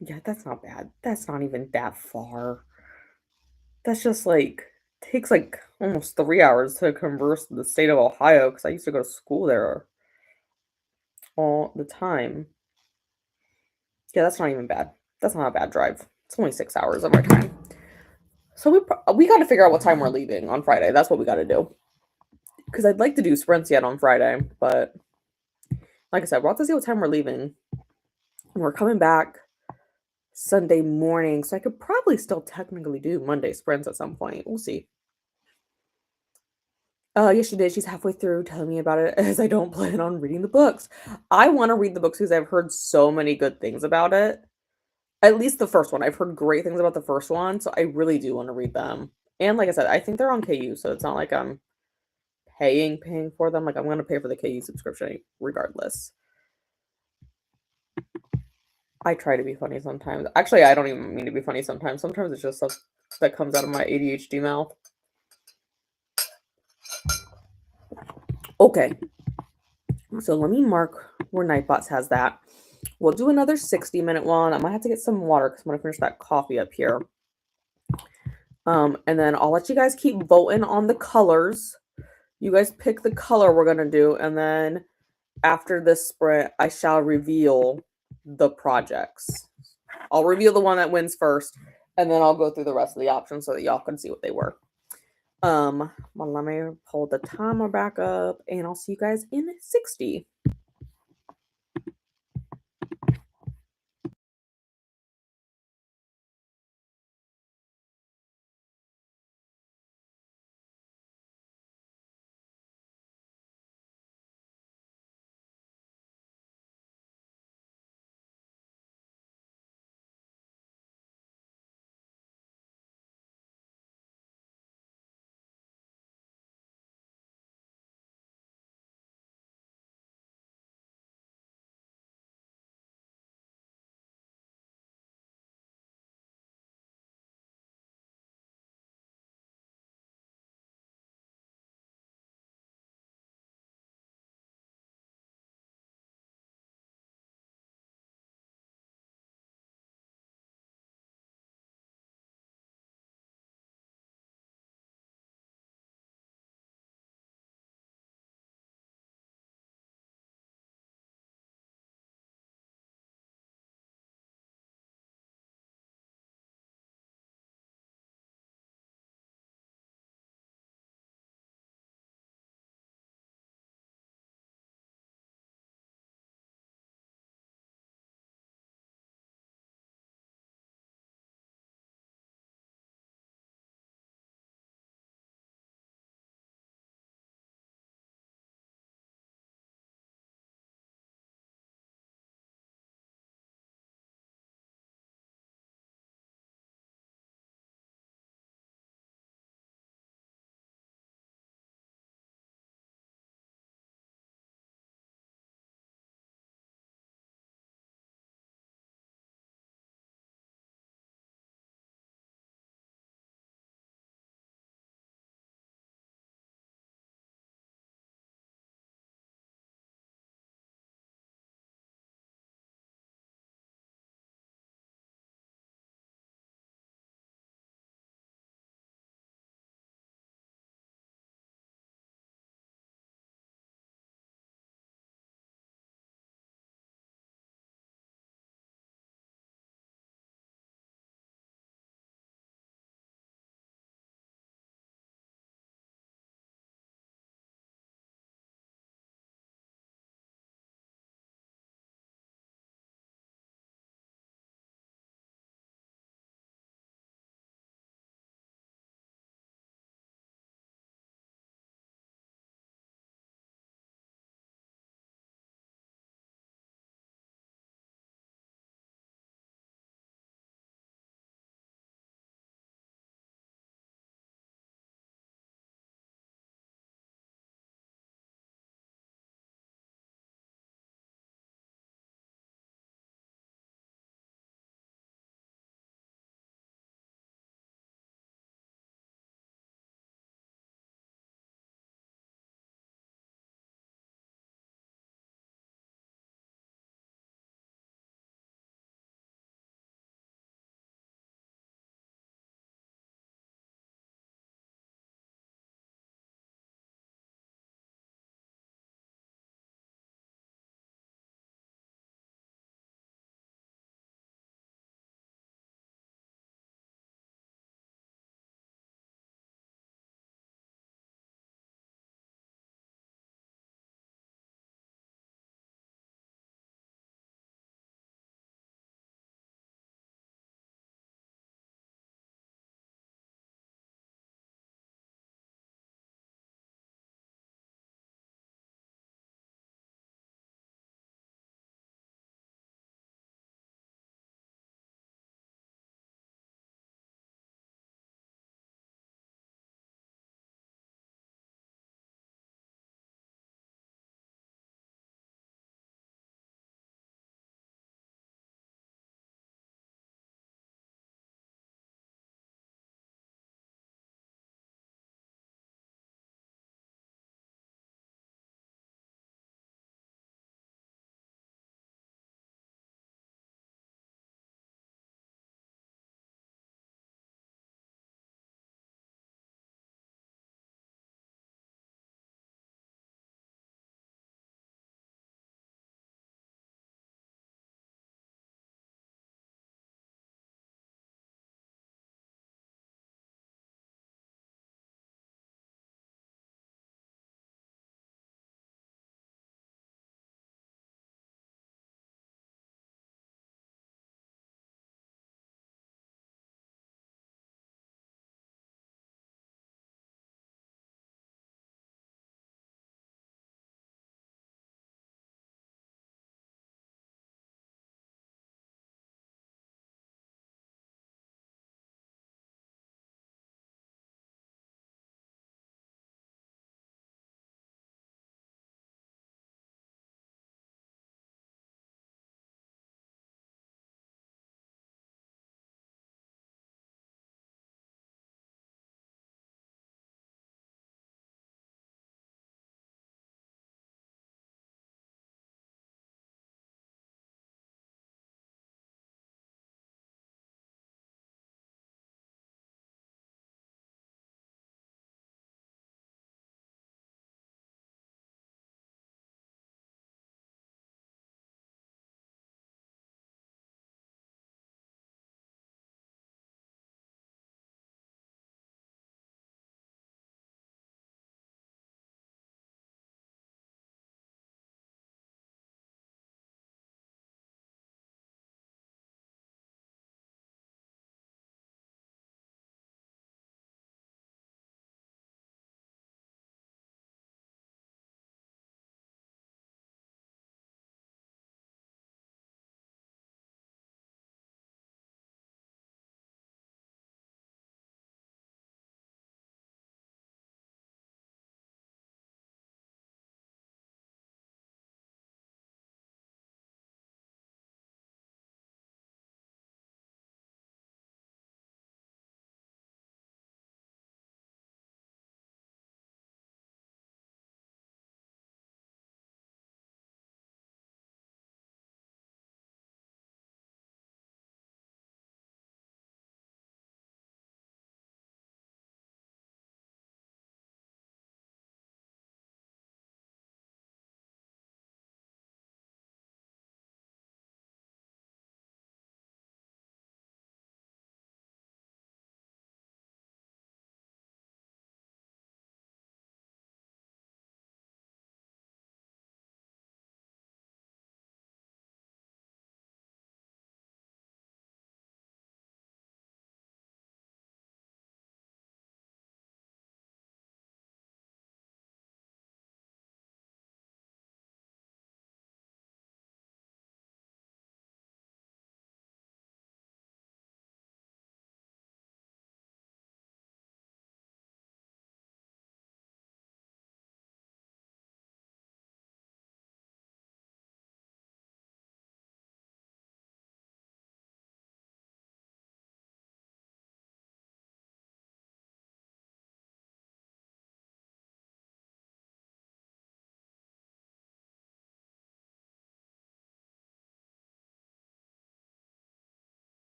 Yeah, that's not bad. That's not even that far. That's just like takes like almost 3 hours to converse the state of Ohio because I used to go to school there all the time. Yeah, that's not even bad. That's not a bad drive. It's only 6 hours of our time. So we got to figure out what time we're leaving on Friday. That's what we got to do. Because I'd like to do sprints yet on Friday, but like I said, we'll have to see what time we're leaving. And we're coming back Sunday morning, so I could probably still technically do Monday sprints at some point. We'll see. Yes, she did. She's halfway through telling me about it as I don't plan on reading the books. I want to read the books because I've heard so many good things about it. At least the first one. I've heard great things about the first one, so I really do want to read them. And like I said, I think they're on KU, so it's not like I'm paying for them. Like, I'm gonna pay for the KU subscription regardless. I try to be funny sometimes. Actually, I don't even mean to be funny sometimes. Sometimes it's just stuff that comes out of my ADHD mouth. Okay. So let me mark where Nightbots has that. We'll do another 60-minute one. I might have to get some water because I'm going to finish that coffee up here. And then I'll let you guys keep voting on the colors. You guys pick the color we're going to do. And then after this sprint, I shall reveal the projects. I'll reveal the one that wins first. And then I'll go through the rest of the options so that y'all can see what they were. Well, let me pull the timer back up. And I'll see you guys in 60.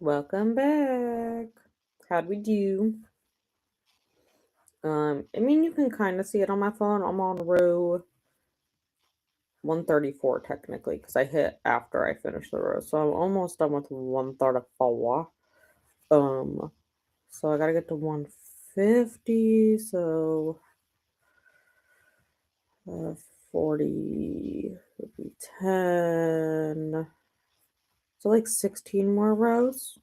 Welcome back. How'd we do? I mean, you can kind of see it on my phone. I'm on row 134 technically because I hit after I finished the row. So I'm almost done with 134. So I gotta get to 150. So 40 would be 10. So like 16 more rows.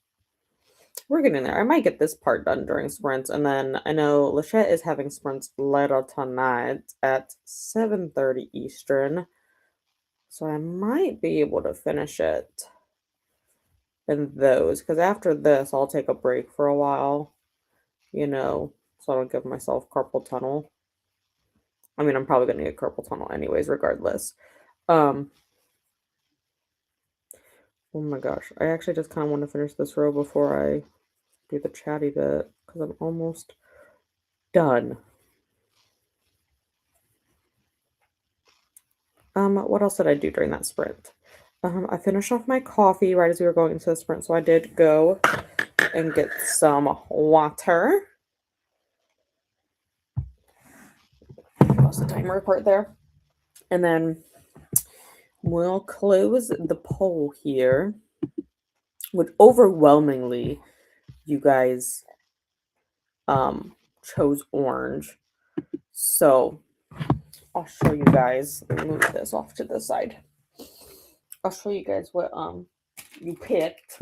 We're getting there. I might get this part done during sprints, and then I know Lachette is having sprints later tonight at 7:30 Eastern, so I might be able to finish it in those, because after this, I'll take a break for a while, so I don't give myself carpal tunnel. I mean, I'm probably going to get carpal tunnel anyways, regardless. Oh my gosh, I actually just kind of want to finish this row before I do the chatty bit, because I'm almost done. What else did I do during that sprint? I finished off my coffee right as we were going into the sprint, so I did go and get some water. Lost the timer part there. And then we'll close the poll here, which overwhelmingly you guys chose orange. So I'll show you guys. Let me move this off to the side. I'll show you guys what you picked.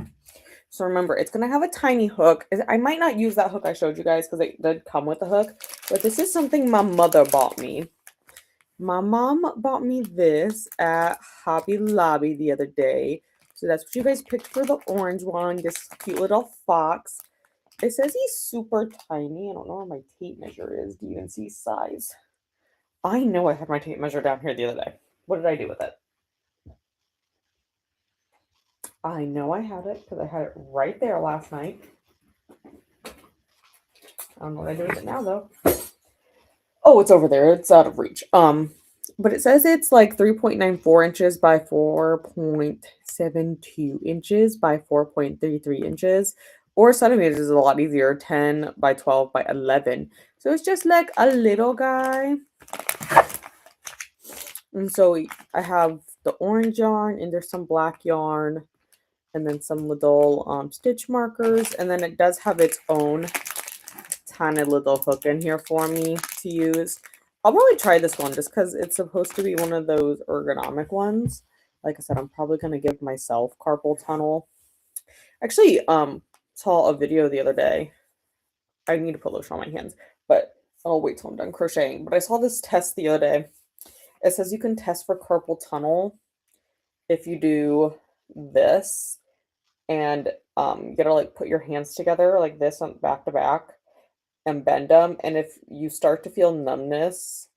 So remember, it's going to have a tiny hook. I might not use that hook I showed you guys because it did come with a hook. But this is something my mother bought me. My mom bought me this at Hobby Lobby the other day. So that's what you guys picked for the orange one. This cute little fox. It says he's super tiny. I don't know where my tape measure is. Do you even see size? I know I had my tape measure down here the other day. What did I do with it? I know I had it because I had it right there last night. I don't know what I do with it now though. Oh, it's over there. It's out of reach. But it says it's like 3.94 inches by 4.72 inches by 4.33 inches. Or centimeters is a lot easier. 10 by 12 by 11. So it's just like a little guy. And so I have the orange yarn and there's some black yarn. And then some little stitch markers. And then it does have its own tiny little hook in here for me to use. I'll probably try this one just because it's supposed to be one of those ergonomic ones. Like I said, I'm probably going to give myself carpal tunnel. Actually, saw a video the other day. I need to put lotion on my hands, but I'll wait till I'm done crocheting. But I saw this test the other day. It says you can test for carpal tunnel if you do this and you gotta like put your hands together like this on back to back and bend them, and if you start to feel numbness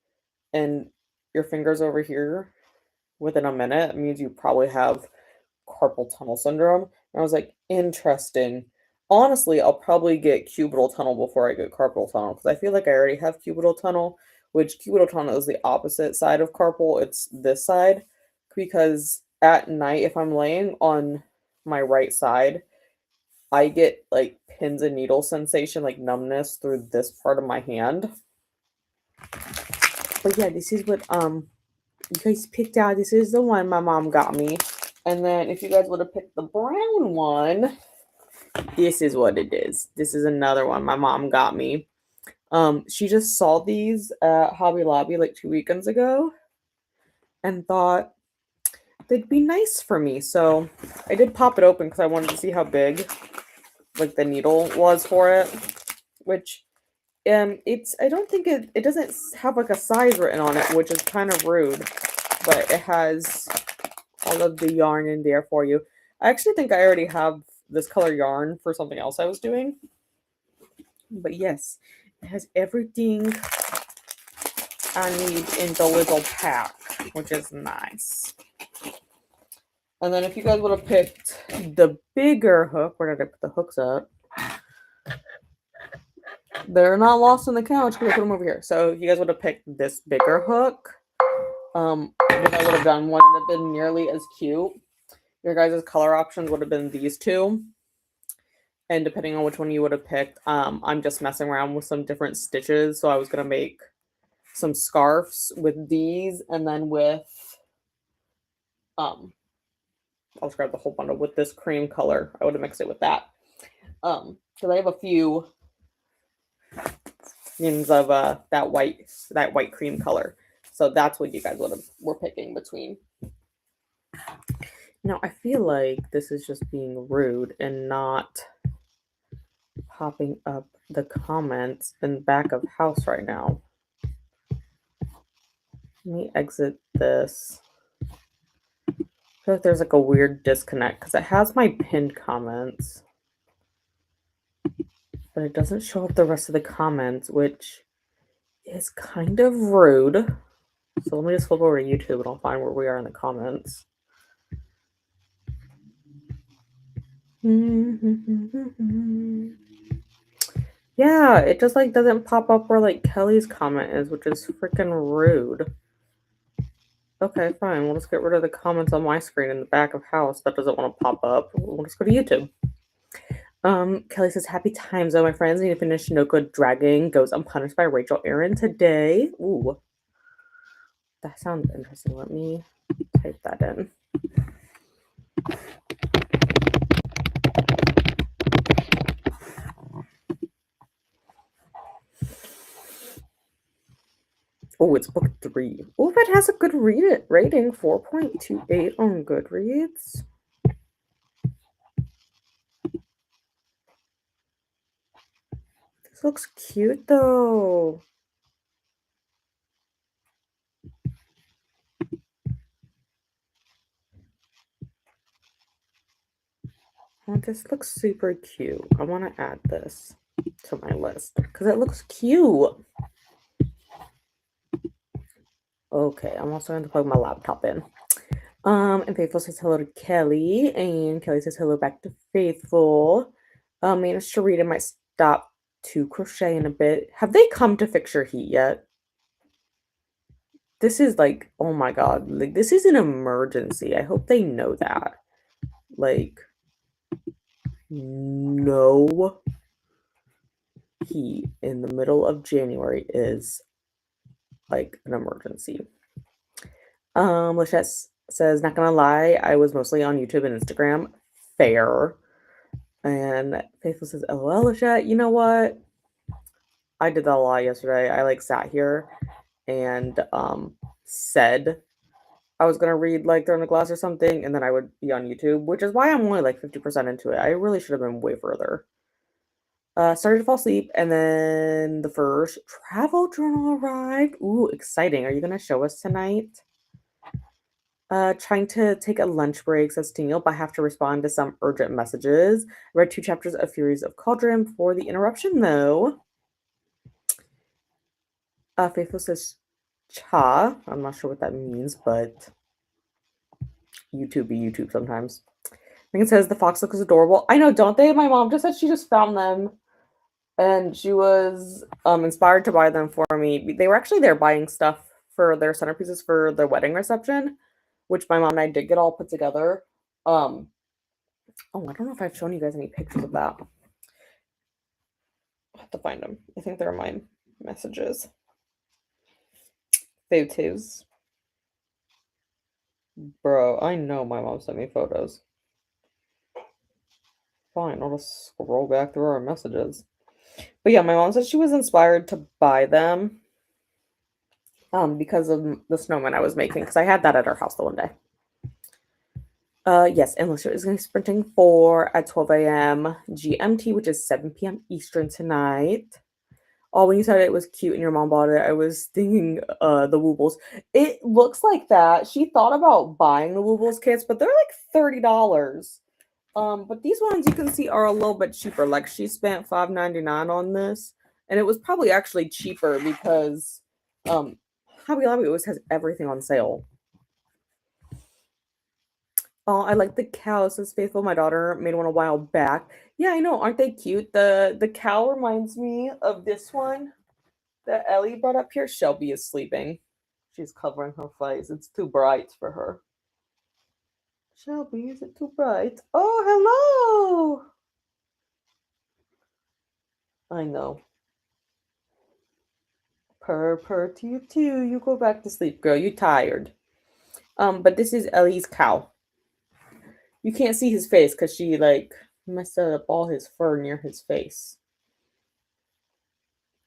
in your fingers over here within a minute, it means you probably have carpal tunnel syndrome. And I was like, interesting. Honestly, I'll probably get cubital tunnel before I get carpal tunnel because I feel like I already have cubital tunnel, which cubital tunnel is the opposite side of carpal. It's this side, because at night if I'm laying on my right side, I get like pins and needles sensation, like numbness through this part of my hand. But yeah, this is what you guys picked out. This is the one my mom got me. And then if you guys would have picked the brown one, this is what it is. This is another one my mom got me. She just saw these at Hobby Lobby like 2 weekends ago and thought they'd be nice for me. So I did pop it open because I wanted to see how big like the needle was for it, which I don't think it doesn't have like a size written on it, which is kind of rude, but it has all of the yarn in there for you. I actually think I already have this color yarn for something else I was doing, but yes, it has everything I need in the little pack, which is nice. And then if you guys would have picked the bigger hook, where did I put the hooks at? They're not lost on the couch because I put them over here. So you guys would have picked this bigger hook. What I would have done wouldn't have been nearly as cute. Your guys' color options would have been these two. And depending on which one you would have picked, I'm just messing around with some different stitches. So I was gonna make some scarves with these, and then with I'll just grab the whole bundle with this cream color. I would have mixed it with that. Because I have a few skins of that white cream color. So that's what you guys were picking between. Now I feel like this is just being rude and not popping up the comments in the back of house right now. Let me exit this. I feel like there's like a weird disconnect because it has my pinned comments, but it doesn't show up the rest of the comments, which is kind of rude. So let me just flip over to YouTube and I'll find where we are in the comments. Yeah, it just like doesn't pop up where like Kelly's comment is, which is freaking rude. Okay, fine. We'll just get rid of the comments on my screen in the back of house that doesn't want to pop up. We'll just go to YouTube. Kelly says, happy times, oh my friends. Need to finish No Good Dragging Goes Unpunished by Rachel Aaron today. Ooh. That sounds interesting. Let me type that in. Oh, it's book 3. Oh, that has a good rating. 4.28 on Goodreads. This looks cute, though. Oh, this looks super cute. I want to add this to my list because it looks cute. Okay, I'm also going to plug my laptop in. And Faithful says hello to Kelly, and Kelly says hello back to Faithful. Me and Sharita might stop to crochet in a bit. Have they come to fix your heat yet? This is like, oh my god, like this is an emergency. I hope they know that. Like, no heat in the middle of January is like an emergency. Lachette says, not gonna lie, I was mostly on YouTube and Instagram. Fair. And Faithful says, LOL, Lachette, you know what? I did that a lot yesterday. I like sat here and said I was gonna read like during the class or something, and then I would be on YouTube, which is why I'm only like 50% into it. I really should have been way further. Started to fall asleep, and then the first travel journal arrived. Ooh, exciting. Are you gonna show us tonight? Trying to take a lunch break, says Daniel, but I have to respond to some urgent messages. Read 2 chapters of Furies of Cauldron before the interruption, though. Faithful says cha. I'm not sure what that means, but YouTube be YouTube sometimes. Megan says the fox looks adorable. I know, don't they? My mom just said she just found them and she was inspired to buy them for me. They were actually there buying stuff for their centerpieces for their wedding reception, which my mom and I did get all put together. Oh, I don't know if I've shown you guys any pictures of that. I'll have to find them. I think they're my messages. Photos. Bro, I know my mom sent me photos. Fine, I'll just scroll back through our messages. But yeah, my mom said she was inspired to buy them because of the snowman I was making, because I had that at our house the one day. Yes, and Alicia is going to be sprinting for at 12 a.m. GMT, which is 7 p.m. Eastern tonight. Oh, when you said it was cute and your mom bought it, I was thinking the Woobles. It looks like that. She thought about buying the Woobles kits, but they're like $30. But these ones you can see are a little bit cheaper. Like she spent $5.99 on this, and it was probably actually cheaper because Hobby Lobby always has everything on sale. Oh, I like the cow, says Faithful. My daughter made one a while back. Yeah, I know. Aren't they cute? The cow reminds me of this one that Ellie brought up here. Shelby is sleeping. She's covering her face. It's too bright for her. Shelby, is it too bright? Oh, hello! I know. Purr to you too. You go back to sleep, girl. You tired. But this is Ellie's cow. You can't see his face because she like messed up all his fur near his face.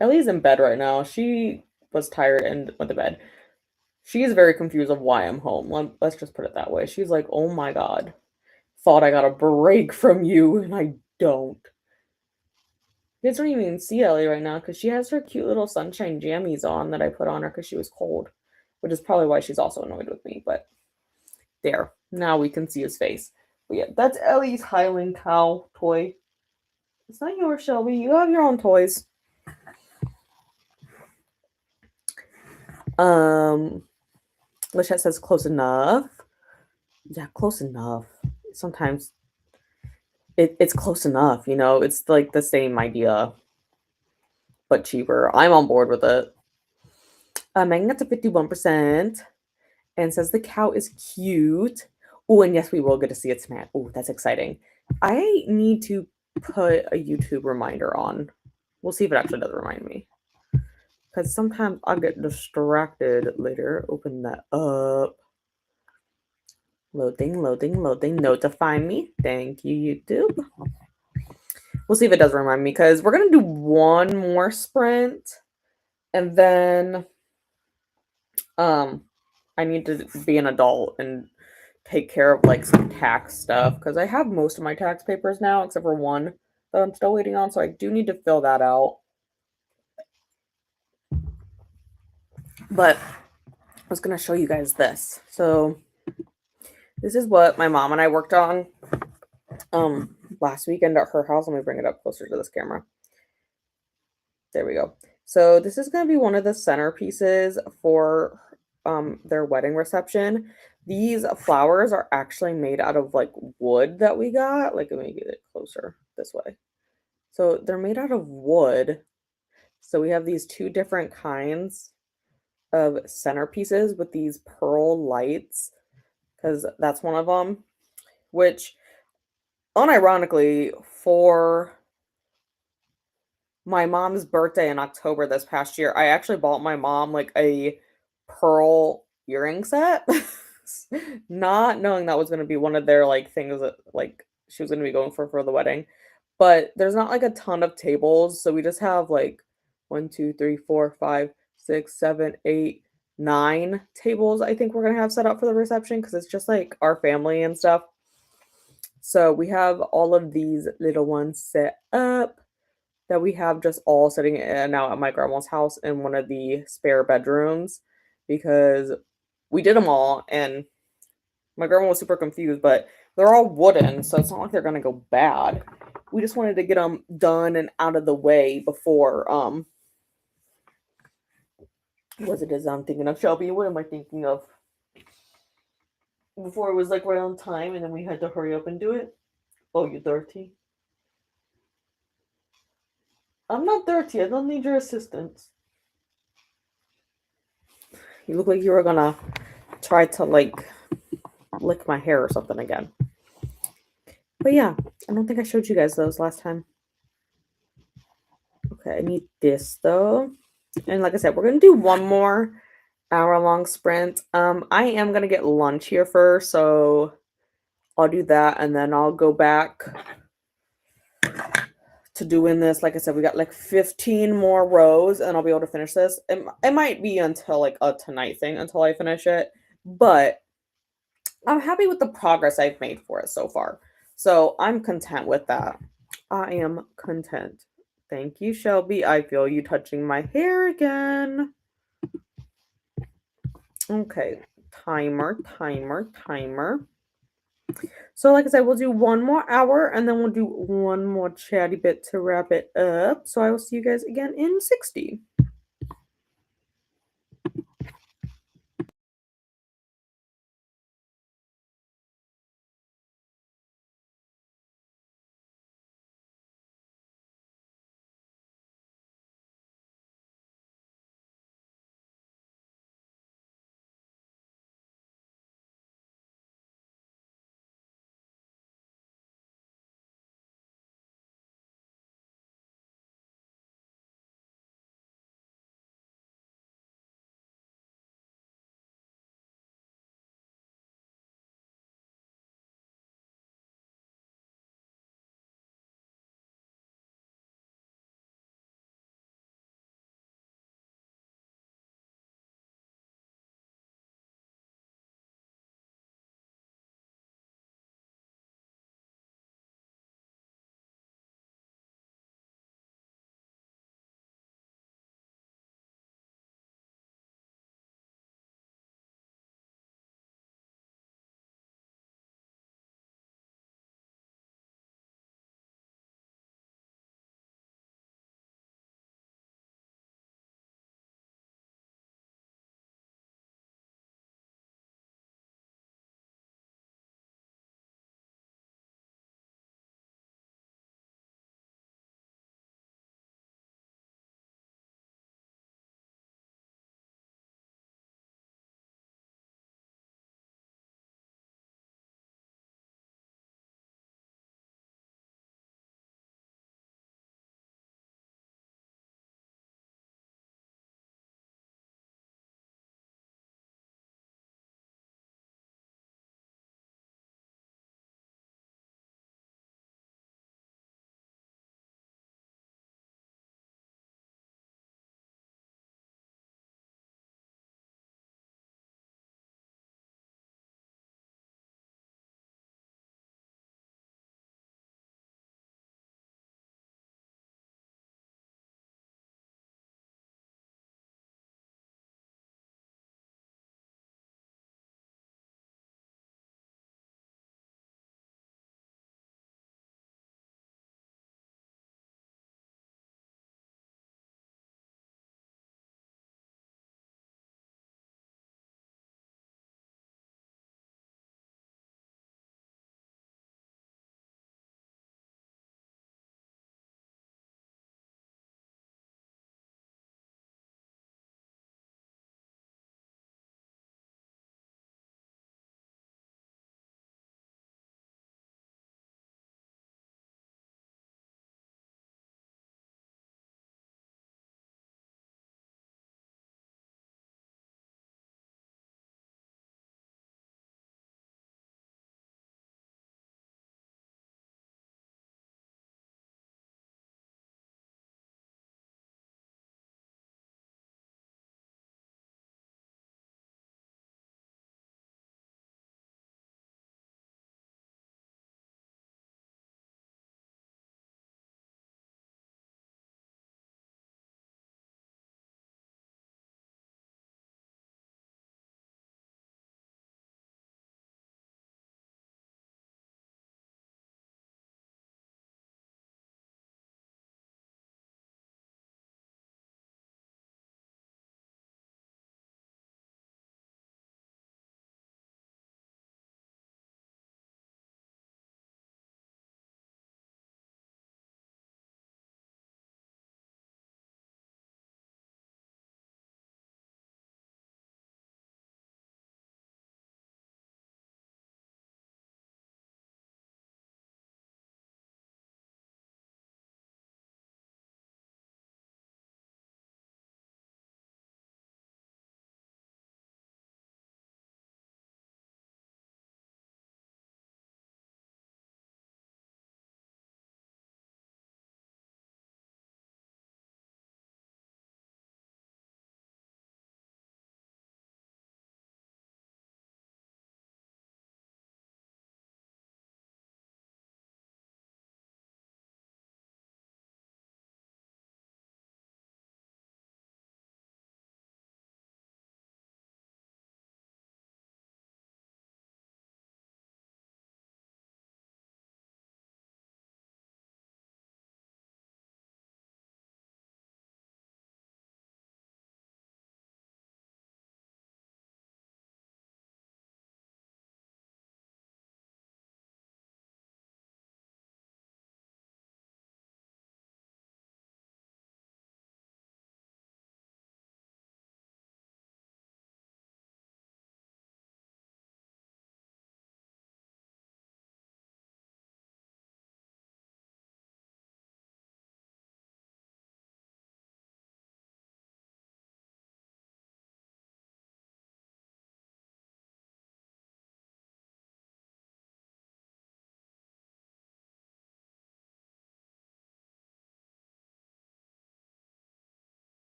Ellie's in bed right now. She was tired and went to bed. She is very confused of why I'm home. Let's just put it that way. She's like, oh my god. Thought I got a break from you and I don't. You guys don't even see Ellie right now because she has her cute little sunshine jammies on that I put on her because she was cold, which is probably why she's also annoyed with me. But there, now we can see his face. But yeah, that's Ellie's Highland cow toy. It's not yours, Shelby. You have your own toys. Lachette says close enough. Yeah, close enough. Sometimes it's close enough, you know? It's like the same idea, but cheaper. I'm on board with it. Megan gets a 51% and says the cow is cute. Oh, and yes, we will get to see it smash. Oh, that's exciting. I need to put a YouTube reminder on. We'll see if it actually does remind me. Because sometimes I'll get distracted later. Open that up. Loading. Notify me. Thank you, YouTube. We'll see if it does remind me because we're going to do one more sprint. And then I need to be an adult and take care of like some tax stuff because I have most of my tax papers now except for one that I'm still waiting on. So I do need to fill that out. But I was going to show you guys this. So this is what my mom and I worked on last weekend at her house. Let me bring it up closer to this camera. There we go. So this is going to be one of the centerpieces for their wedding reception. These flowers are actually made out of like wood that we got. Like, let me get it closer this way. So they're made out of wood. So we have these two different kinds of centerpieces with these pearl lights because that's one of them, which unironically for my mom's birthday in October this past year, I actually bought my mom like a pearl earring set, not knowing that was going to be one of their like things that like she was going to be going for the wedding. But there's not like a ton of tables, so we just have like 1, 2, 3, 4, 5, 6, 7, 8, 9 tables. I think we're going to have set up for the reception because it's just like our family and stuff. So we have all of these little ones set up that we have just all sitting now at my grandma's house in one of the spare bedrooms because we did them all and my grandma was super confused, but they're all wooden, so it's not like they're gonna go bad. We just wanted to get them done and out of the way before what it is I'm thinking of, Shelby? What am I thinking of? Before it was like right on time and then we had to hurry up and do it. Oh, you're dirty. I'm not dirty. I don't need your assistance. You look like you were gonna try to like lick my hair or something again. But yeah, I don't think I showed you guys those last time. Okay, I need this though. And like I said, we're gonna do one more hour-long sprint. I am gonna get lunch here first, so I'll do that and then I'll go back to doing this. Like I said, we got like 15 more rows and I'll be able to finish this. It might be until like a tonight thing until I finish it, but I'm happy with the progress I've made for it so far. So I'm content with that. I am content. Thank you, Shelby. I feel you touching my hair again. Okay, timer. So like I said, we'll do one more hour and then we'll do one more chatty bit to wrap it up. So I will see you guys again in 60.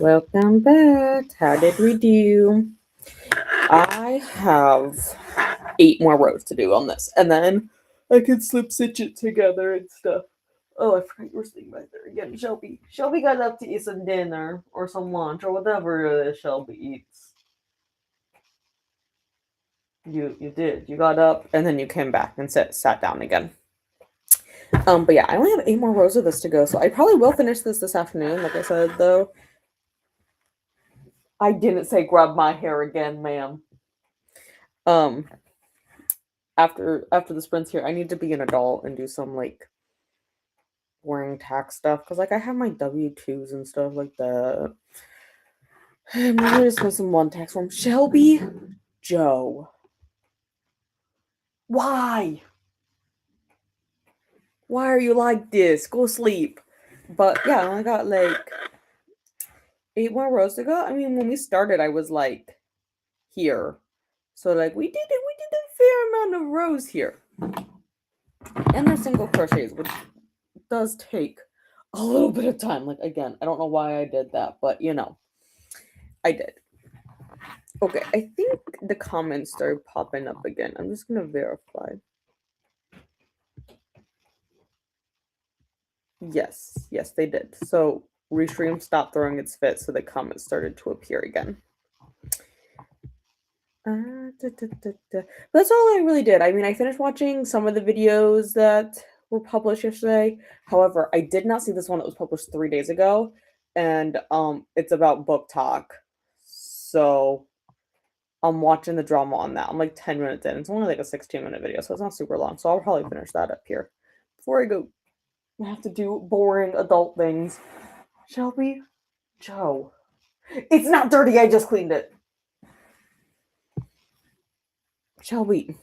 Welcome back. How did we do? I have 8 more rows to do on this, and then I can slip stitch it together and stuff. Oh, I forgot you were sitting back there again, Shelby. Shelby got up to eat some dinner or some lunch or whatever it is Shelby eats. You did. You got up and then you came back and sat down again. But yeah, I only have 8 more rows of this to go, so I probably will finish this afternoon. Like I said, though, I didn't say grab my hair again, ma'am. After the sprints here, I need to be an adult and do some like boring tax stuff because like I have my W-2s and stuff like that. I'm gonna just put some one tax form. Shelby, Joe, why? Why are you like this? Go sleep. But yeah, I only got like 8 more rows to go. I mean, when we started, I was like here, so like we did a fair amount of rows here, and they're single crochets, which does take a little bit of time. Like again, I don't know why I did that, but you know, I did. Okay, I think the comments started popping up again. I'm just gonna verify. Yes, they did. So Restream stopped throwing its fit, so the comments started to appear again. That's all I really did. I mean, I finished watching some of the videos that were published yesterday. However, I did not see this one that was published 3 days ago, and it's about book talk. So I'm watching the drama on that. I'm like 10 minutes in. It's only like a 16-minute video, so it's not super long. So I'll probably finish that up here before I go. I have to do boring adult things. Shelby, Joe, it's not dirty. I just cleaned it. Shelby,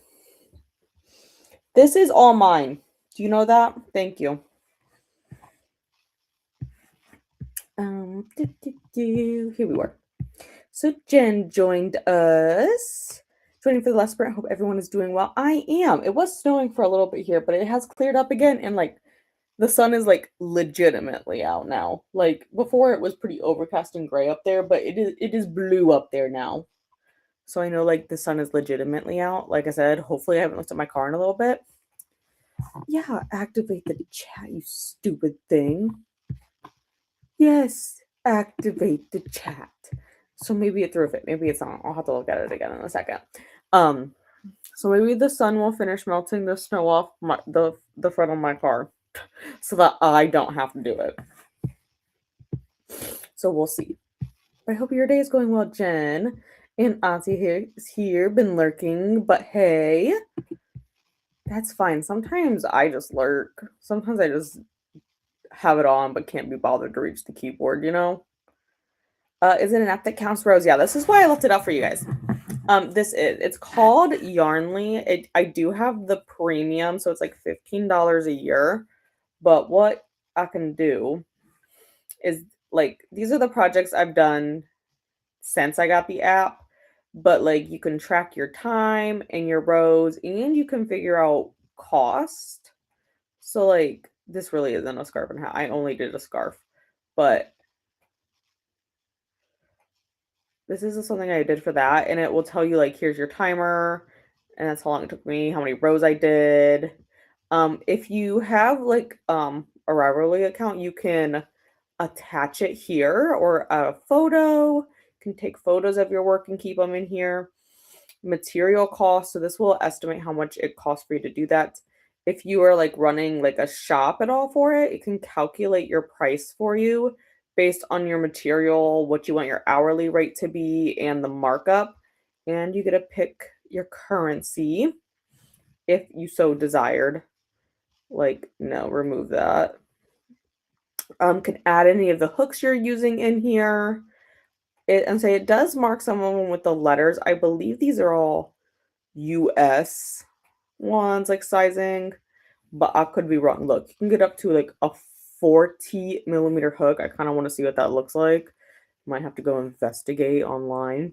this is all mine. Do you know that? Thank you. Here we were. So Jen joined us. Joining for the last sprint. Hope everyone is doing well. I am. It was snowing for a little bit here, but it has cleared up again, and like the sun is like legitimately out now. Like before, it was pretty overcast and gray up there, but it is blue up there now. So I know like the sun is legitimately out. Like I said, hopefully I haven't looked at my car in a little bit. Yeah, activate the chat, you stupid thing. Yes, activate the chat. So maybe it threw it. Maybe it's not. I'll have to look at it again in a second. So maybe the sun will finish melting the snow off the front of my car, so that I don't have to do it. So we'll see. I hope your day is going well, Jen. And Auntie here is here, been lurking, but hey, that's fine. Sometimes I just lurk. Sometimes I just have it on, but can't be bothered to reach the keyboard, you know? Is it an app that counts rows? Yeah, this is why I left it up for you guys. It's called Yarnly. I do have the premium, so it's like $15 a year. But what I can do is like these are the projects I've done since I got the app. But like you can track your time and your rows, and you can figure out cost. So like this really isn't a scarf and hat. I only did a scarf, but this is something I did for that, and it will tell you like here's your timer, and that's how long it took me, how many rows I did. If you have like a Rivalry account, you can attach it here or a photo. You can take photos of your work and keep them in here. Material cost, so this will estimate how much it costs for you to do that. If you are like running like a shop at all for it, it can calculate your price for you based on your material, what you want your hourly rate to be, and the markup. And you get to pick your currency if you so desired. Like, no, remove that. Can add any of the hooks you're using in here. And say it does mark some of them with the letters. I believe these are all US ones, like sizing, but I could be wrong. Look, you can get up to like a 40 millimeter hook. I kind of want to see what that looks like. Might have to go investigate online.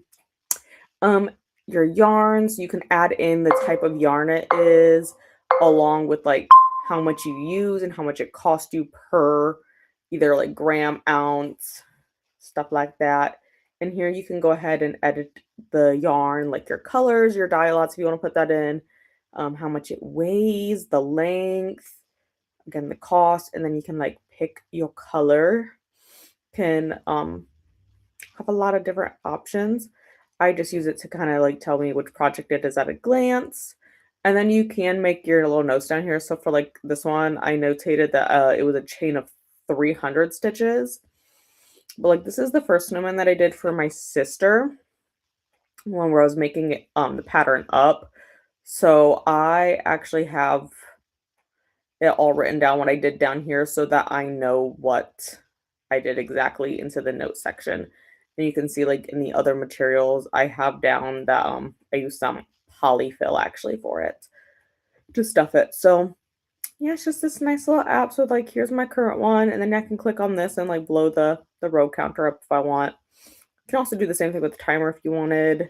Your yarns, you can add in the type of yarn it is, along with like how much you use and how much it costs you per either like gram, ounce, stuff like that. And here you can go ahead and edit the yarn, like your colors, your dye lots if you want to put that in, how much it weighs, the length, again, the cost, and then you can like pick your color. Can have a lot of different options. I just use it to kind of like tell me which project it is at a glance. And then you can make your little notes down here. So for like this one, I notated that it was a chain of 300 stitches. But like this is the first snowman that I did for my sister, one where I was making it, the pattern up. So I actually have it all written down what I did down here so that I know what I did exactly into the note section. And you can see like in the other materials I have down that I used some polyfill actually for it to stuff it. So yeah, it's just this nice little app. So like here's my current one, and then I can click on this and like blow the row counter up if I want. You can also do the same thing with the timer if you wanted.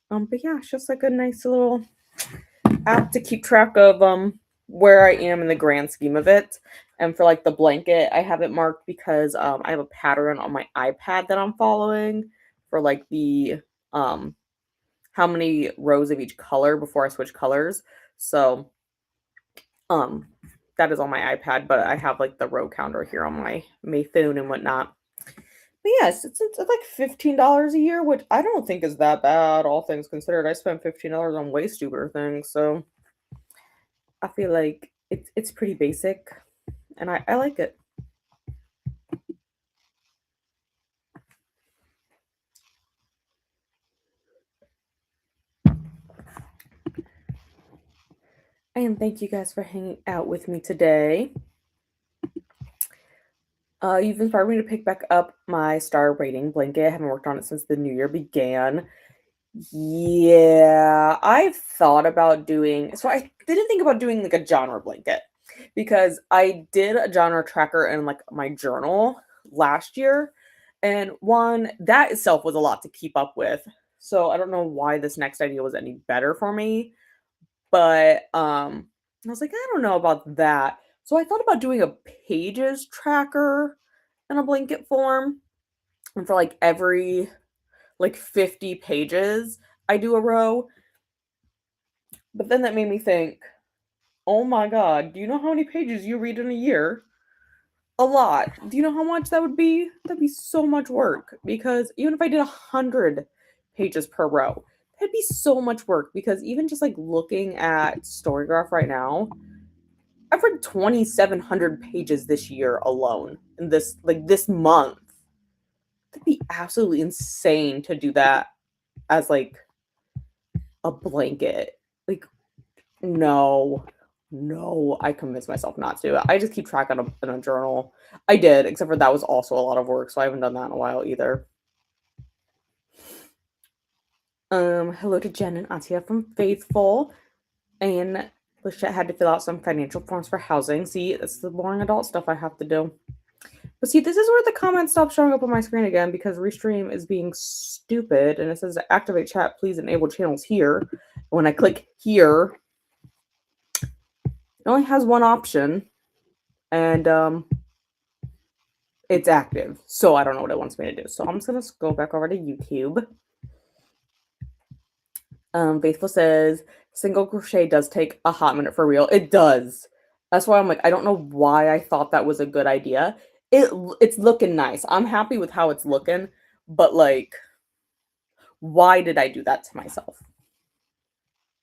But yeah, it's just like a nice little app to keep track of where I am in the grand scheme of it. And for like the blanket, I have it marked because I have a pattern on my iPad that I'm following for like the how many rows of each color before I switch colors. So um that is on my iPad, but I have like the row counter here on my phone and whatnot. But yes, it's like $15 a year, which I don't think is that bad, all things considered. I spent $15 on way stupider things, so I feel like it's pretty basic, and I like it. And thank you guys for hanging out with me today. You've inspired me to pick back up my star rating blanket. I haven't worked on it since the new year began. Yeah, I've thought about doing, so I didn't think about doing like a genre blanket because I did a genre tracker in like my journal last year, and one that itself was a lot to keep up with. So I don't know why this next idea was any better for me, but I was like, I don't know about that. So I thought about doing a pages tracker in a blanket form, and for like every like 50 pages, I do a row. But then that made me think, oh my God, do you know how many pages you read in a year? A lot. Do you know how much that would be? That'd be so much work because even if I did 100 pages per row, that'd be so much work because even just like looking at Storygraph right now, I've read 2,700 pages this year alone in this month. That'd be absolutely insane to do that as like a blanket. Like, no, no, I convinced myself not to. I just keep track in a journal. I did, except for that was also a lot of work, so I haven't done that in a while either. Hello to Jen and Atia from Faithful. And Lisha had to fill out some financial forms for housing. See, it's the boring adult stuff I have to do. But see, this is where the comments stop showing up on my screen again because Restream is being stupid and it says activate chat, please enable channels here. When I click here, it only has one option and it's active. So I don't know what it wants me to do. So I'm just gonna go back over to YouTube. Faithful says single crochet does take a hot minute for real. It does. That's why I'm like, I don't know why I thought that was a good idea. It's looking nice. I'm happy with how it's looking, but like, why did I do that to myself?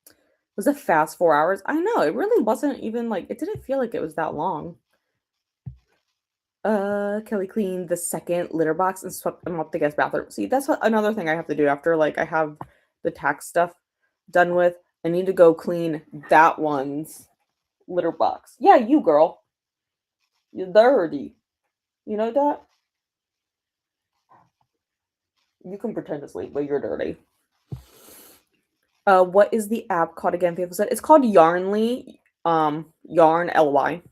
It was a fast 4 hours. I know it really wasn't even like it didn't feel like it was that long. Kelly cleaned the second litter box and swept them up the guest bathroom. See, that's another thing I have to do after like I have the tax stuff done with. I need to go clean that one's litter box. Yeah, you girl. You're dirty. You know that? You can pretend to sleep, but you're dirty. What is the app called again? People said it's called Yarnly. Yarn LY.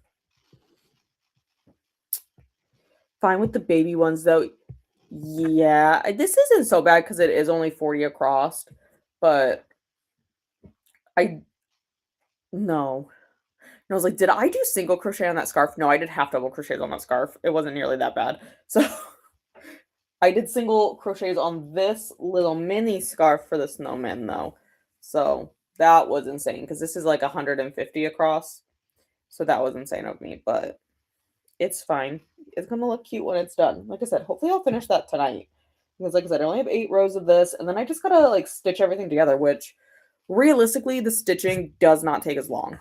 Fine with the baby ones though. Yeah, this isn't so bad because it is only 40 across, but I no. And I was like, did I do single crochet on that scarf? No, I did half double crochets on that scarf. It wasn't nearly that bad. So I did single crochets on this little mini scarf for the snowman though. So that was insane because this is like 150 across. So that was insane of me, but it's fine. It's gonna look cute when it's done. Like I said, hopefully I'll finish that tonight. Because like I said, I only have 8 rows of this, and then I just gotta like stitch everything together, which realistically the stitching does not take as long.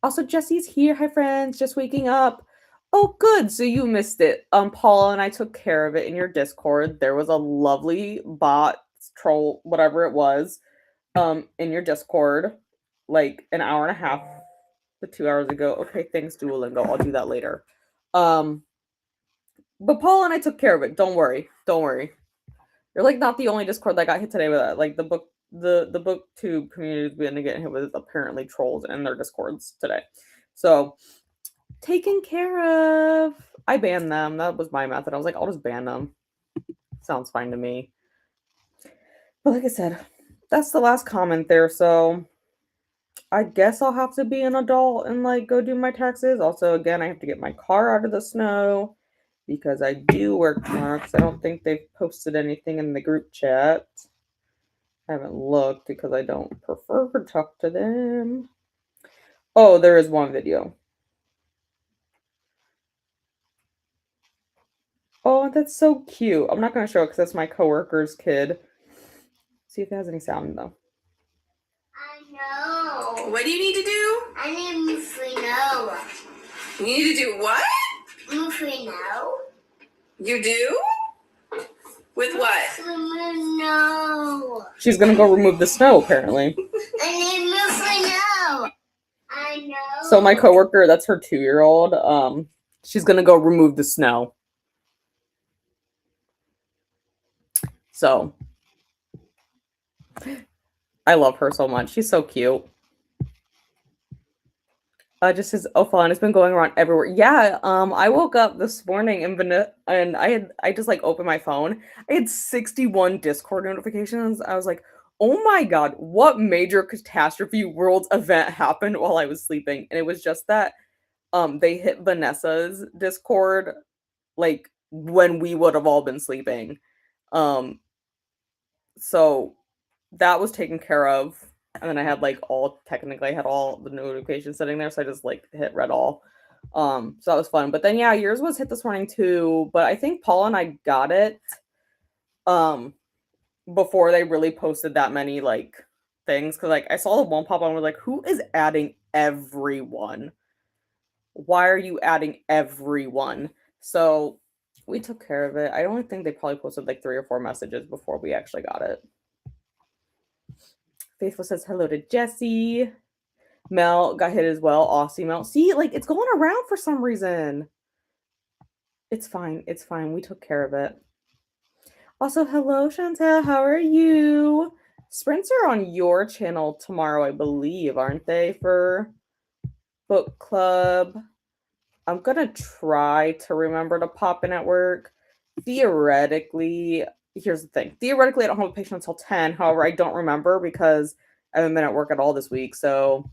Also, Jesse's here. Hi friends, just waking up. Oh, good. So you missed it. Paula and I took care of it in your Discord. There was a lovely bot troll, whatever it was, in your Discord, like an hour and a half to 2 hours ago. Okay, thanks, Duolingo. I'll do that later. But Paula and I took care of it. Don't worry. Don't worry. You're like not the only Discord that got hit today with that. Like the booktube community has been getting hit with apparently trolls in their Discords today. So taken care of. I banned them. That was my method. I was like, I'll just ban them. Sounds fine to me. But like I said, that's the last comment there. So I guess I'll have to be an adult and like go do my taxes. Also, again, I have to get my car out of the snow because I do work tomorrow because I don't think they've posted anything in the group chat. I haven't looked because I don't prefer to talk to them. Oh, there is one video. Oh, that's so cute. I'm not going to show it because that's my coworker's kid. See if it has any sound though. I know. What do you need to do? I need to move free now. You need to do what? Move free now. You do? With what? No. She's going to go remove the snow, apparently. I need to move free now. I know. So my coworker, that's her 2-year-old. She's going to go remove the snow. So I love her so much. She's so cute. Just says, oh, fun. It's been going around everywhere. Yeah. I woke up this morning and I just like opened my phone. I had 61 Discord notifications. I was like, oh my God, what major catastrophe world's event happened while I was sleeping? And it was just that they hit Vanessa's Discord like when we would have all been sleeping. So that was taken care of. And then I had like technically I had all the notifications sitting there. So I just like hit read all. So that was fun. But then yeah, yours was hit this morning too. But I think Paul and I got it before they really posted that many like things. Cause like I saw the one pop on, was like, who is adding everyone? Why are you adding everyone? So we took care of it. I only think they probably posted like 3 or 4 messages before we actually got it. Faithful says hello to Jesse. Mel got hit as well. Aussie Mel. See, like it's going around for some reason. It's fine. It's fine. We took care of it. Also, hello, Chantel. How are you? Sprints are on your channel tomorrow, I believe, aren't they, for book club? I'm going to try to remember to pop in at work. Theoretically, here's the thing. Theoretically, I don't have a patient until 10. However, I don't remember because I haven't been at work at all this week. So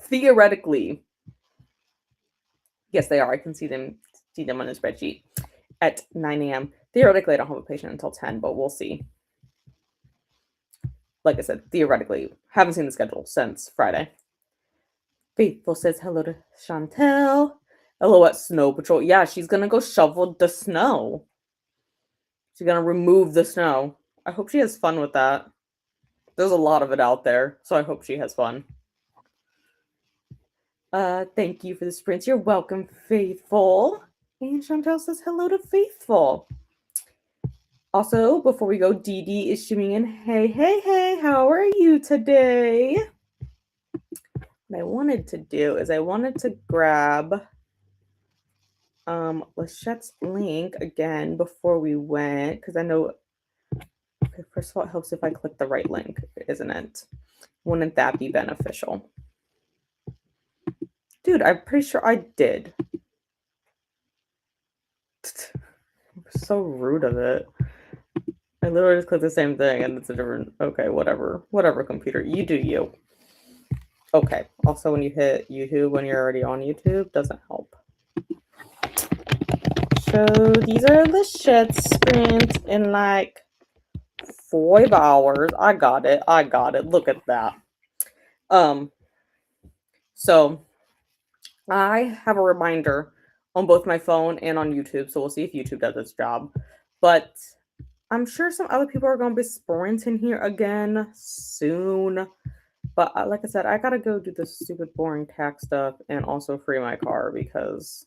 theoretically, yes, they are. I can see them on the spreadsheet at 9 a.m. Theoretically, I don't have a patient until 10, but we'll see. Like I said, theoretically, haven't seen the schedule since Friday. Faithful says hello to Chantel. Hello at Snow Patrol. Yeah, she's going to go shovel the snow. She's going to remove the snow. I hope she has fun with that. There's a lot of it out there, so I hope she has fun. Thank you for the sprints. You're welcome, Faithful. And Chantel says hello to Faithful. Also, before we go, Dee Dee is shimmying in. Hey, how are you today? What I wanted to do is I wanted to grab Lachette's link again before we went, because I know, okay, first of all, it helps if I click the right link, isn't it? Wouldn't that be beneficial? Dude, I'm pretty sure I did. So rude of it. I literally just clicked the same thing and it's a different, okay, whatever, computer, you do you. Okay, also when you hit YouTube when you're already on YouTube, doesn't help. So these are the shit sprint in like 5 hours. I got it. Look at that. So I have a reminder on both my phone and on YouTube, so we'll see if YouTube does its job. But I'm sure some other people are gonna be sprinting here again soon. But like I said, I gotta go do this stupid boring tax stuff and also free my car because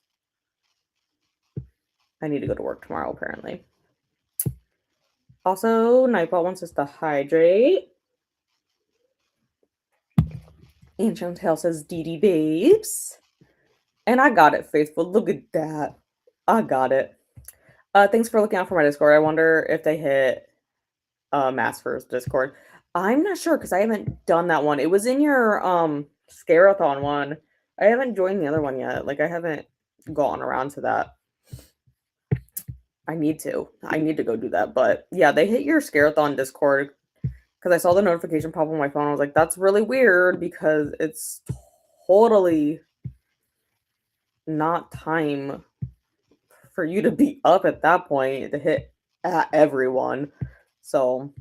I need to go to work tomorrow apparently. Also, Nightbot wants us to hydrate. And Chantel says, Dee babes. And I got it, Faithful. Look at that. I got it. Thanks for looking out for my Discord. I wonder if they hit Massfur's Discord. I'm not sure because I haven't done that one. It was in your Scarathon one. I haven't joined the other one yet. Like I haven't gone around to that. I need to go do that. But yeah, they hit your Scarathon Discord because I saw the notification pop on my phone. I was like, that's really weird because it's totally not time for you to be up at that point to hit at everyone. So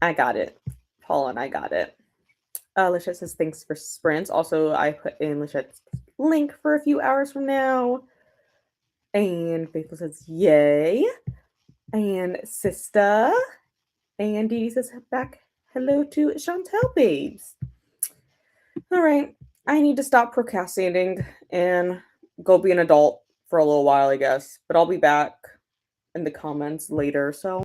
I got it. Paul and I got it. Lachette says thanks for sprints. Also, I put in Lachette's link for a few hours from now. And Faithful says yay. And Sista. And Dee Dee says back hello to Chantel babes. All right. I need to stop procrastinating and go be an adult for a little while, I guess. But I'll be back in the comments later. So